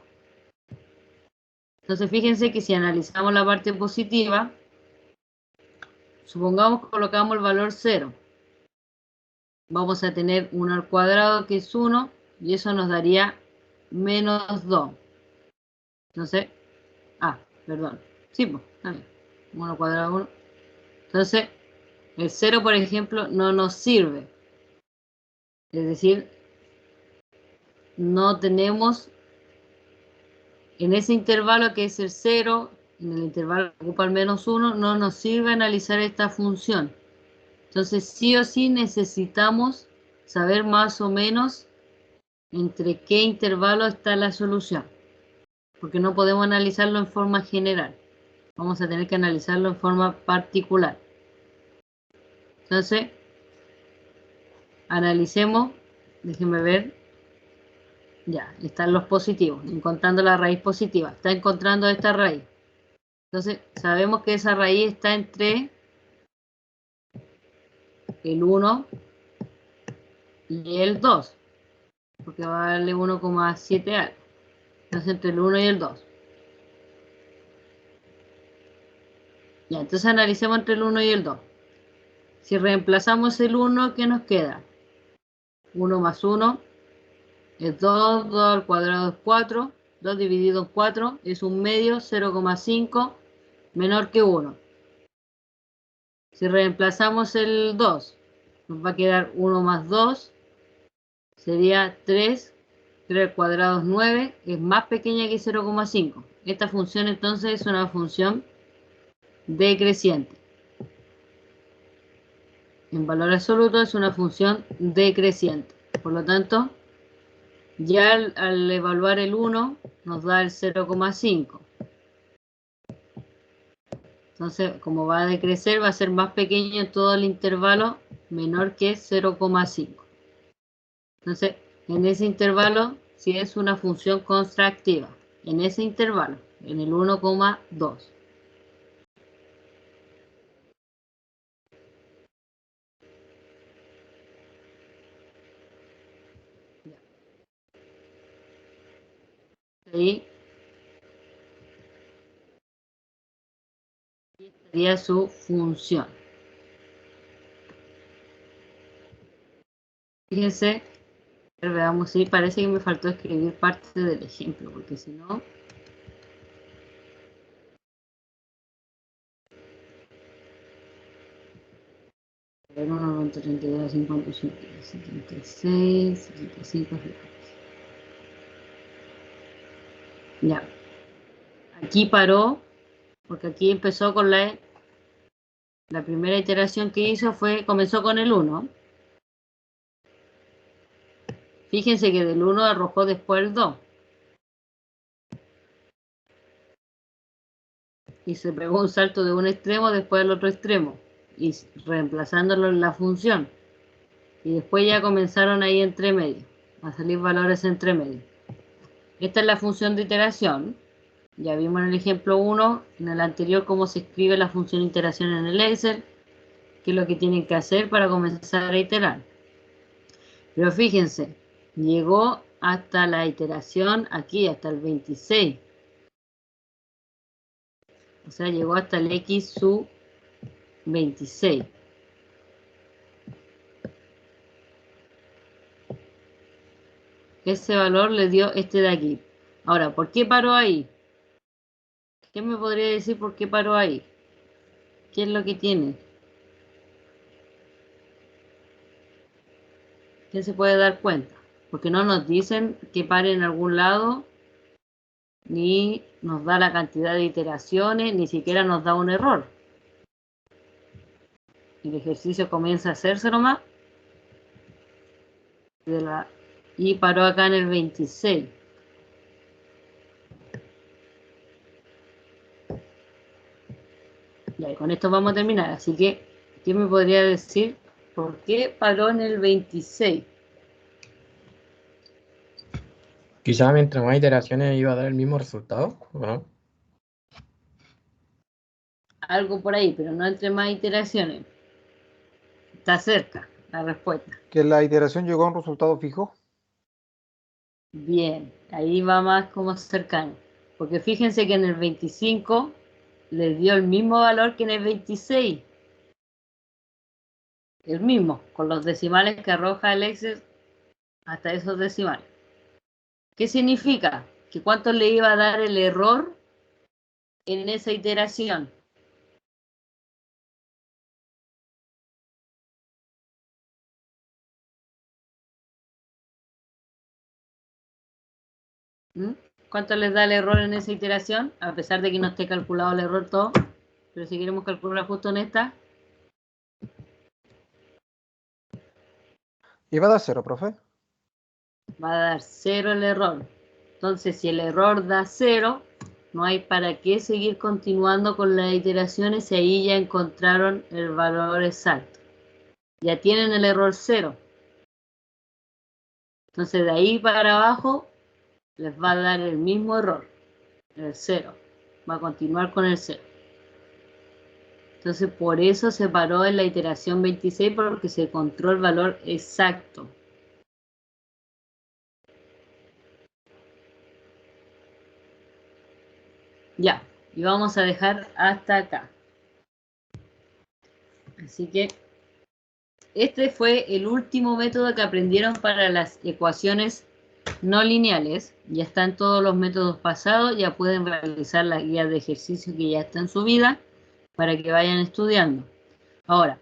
Entonces fíjense que si analizamos la parte positiva, supongamos que colocamos el valor 0. Vamos a tener 1 al cuadrado que es 1 y eso nos daría menos 2. Entonces, perdón. Sí, pues, está bien. 1 al cuadrado 1. Entonces, el 0, por ejemplo, no nos sirve. Es decir, no tenemos en ese intervalo que es el 0, en el intervalo que ocupa el menos 1, no nos sirve analizar esta función. Entonces, sí o sí necesitamos saber más o menos entre qué intervalo está la solución. Porque no podemos analizarlo en forma general. Vamos a tener que analizarlo en forma particular. Entonces, analicemos, déjenme ver. Ya, están los positivos, encontrando la raíz positiva. Está encontrando esta raíz. Entonces, sabemos que esa raíz está entre el 1 y el 2, porque va a darle 1,7 algo. Entonces, entre el 1 y el 2. Ya, entonces analicemos entre el 1 y el 2. Si reemplazamos el 1, ¿qué nos queda? 1 más 1 es 2, 2 al cuadrado es 4, 2 dividido en 4 es un medio, 0,5 menor que 1. Si reemplazamos el 2, nos va a quedar 1 más 2, sería 3, 3 al cuadrado es 9, es más pequeña que 0,5. Esta función entonces es una función decreciente. En valor absoluto es una función decreciente. Por lo tanto, ya al evaluar el 1 nos da el 0,5. Entonces, como va a decrecer, va a ser más pequeño en todo el intervalo, menor que 0,5. Entonces, en ese intervalo, si es una función contractiva, en ese intervalo, en el 1,2. Ahí estaría su función. Fíjense, veamos si parece que me faltó escribir parte del ejemplo, porque si no... 1, 32, 55, 76, 75. Ya. Aquí paró, porque aquí empezó con la primera iteración que hizo comenzó con el 1. Fíjense que del 1 arrojó después el 2. Y se pegó un salto de un extremo después del otro extremo, y reemplazándolo en la función. Y después ya comenzaron ahí entre medio, a salir valores entre medio. Esta es la función de iteración. Ya vimos en el ejemplo 1, en el anterior, cómo se escribe la función de iteración en el Excel, qué es lo que tienen que hacer para comenzar a iterar. Pero fíjense, llegó hasta la iteración aquí, hasta el 26. O sea, llegó hasta el X sub 26. Ese valor le dio este de aquí. Ahora, ¿por qué paró ahí? ¿Qué me podría decir por qué paró ahí? ¿Qué es lo que tiene? ¿Quién se puede dar cuenta? Porque no nos dicen que pare en algún lado, ni nos da la cantidad de iteraciones, ni siquiera nos da un error. El ejercicio comienza a hacerse nomás. Y paró acá en el 26. Ya, y con esto vamos a terminar. Así que, ¿quién me podría decir por qué paró en el 26? Quizá mientras más iteraciones iba a dar el mismo resultado, ¿o no? Algo por ahí, pero no entre más iteraciones. Está cerca la respuesta. Que la iteración llegó a un resultado fijo. Bien, ahí va más como cercano. Porque fíjense que en el 25 les dio el mismo valor que en el 26. El mismo, con los decimales que arroja el Excel hasta esos decimales. ¿Qué significa? Que cuánto le iba a dar el error en esa iteración. ¿Cuánto les da el error en esa iteración? A pesar de que no esté calculado el error todo. Pero si queremos calcular justo en esta. ¿Y va a dar 0, profe? Va a dar 0 el error. Entonces, si el error da 0, no hay para qué seguir continuando con las iteraciones si ahí ya encontraron el valor exacto. Ya tienen el error 0. Entonces, de ahí para abajo les va a dar el mismo error, el 0. va a continuar con el 0. Entonces, por eso se paró en la iteración 26, porque se encontró el valor exacto. Ya, y vamos a dejar hasta acá. Así que este fue el último método que aprendieron para las ecuaciones no lineales. Ya están todos los métodos pasados, ya pueden realizar las guías de ejercicio que ya están subidas para que vayan estudiando. Ahora,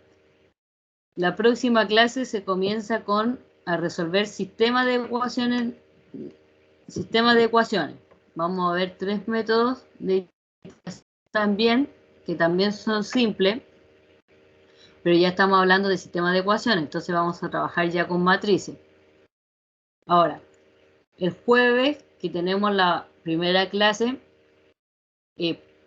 la próxima clase se comienza a resolver sistemas de ecuaciones. Vamos a ver 3 métodos de también, que también son simples, pero ya estamos hablando de sistemas de ecuaciones, entonces vamos a trabajar ya con matrices. Ahora, el jueves que tenemos la primera clase,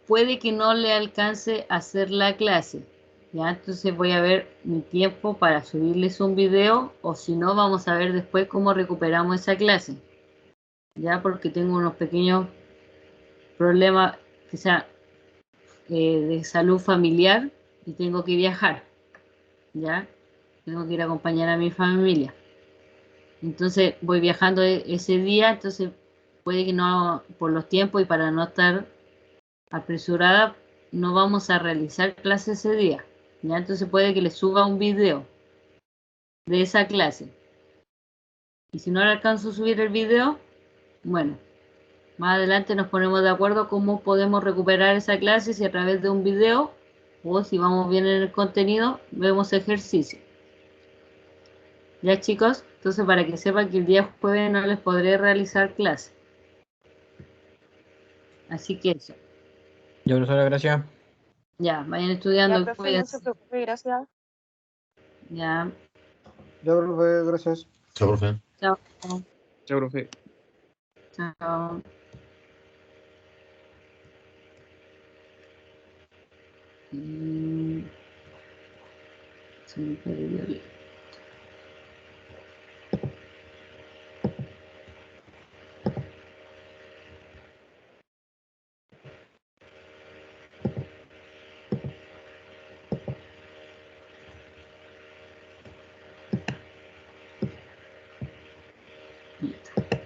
puede que no le alcance a hacer la clase, ¿ya? Entonces voy a ver mi tiempo para subirles un video, o si no, vamos a ver después cómo recuperamos esa clase, ya, porque tengo unos pequeños problemas, quizá de salud familiar, y tengo que viajar, ya, tengo que ir a acompañar a mi familia. Entonces voy viajando ese día, entonces puede que no, por los tiempos y para no estar apresurada, no vamos a realizar clase ese día, ¿ya? Entonces puede que les suba un video de esa clase. Y si no le alcanzo a subir el video, bueno, más adelante nos ponemos de acuerdo cómo podemos recuperar esa clase, si a través de un video o si vamos bien en el contenido, vemos ejercicio. Ya, chicos, entonces para que sepan que el día jueves no les podré realizar clase. Así que eso. Ya, profesora, gracias. Ya, vayan Ya, estudiando. profe, no se Cuídense. preocupe, gracias. Ya, Ya, profe, gracias. Chao, profe. chao. Chao, profe. Chao. Se me perdió el- Ahí está.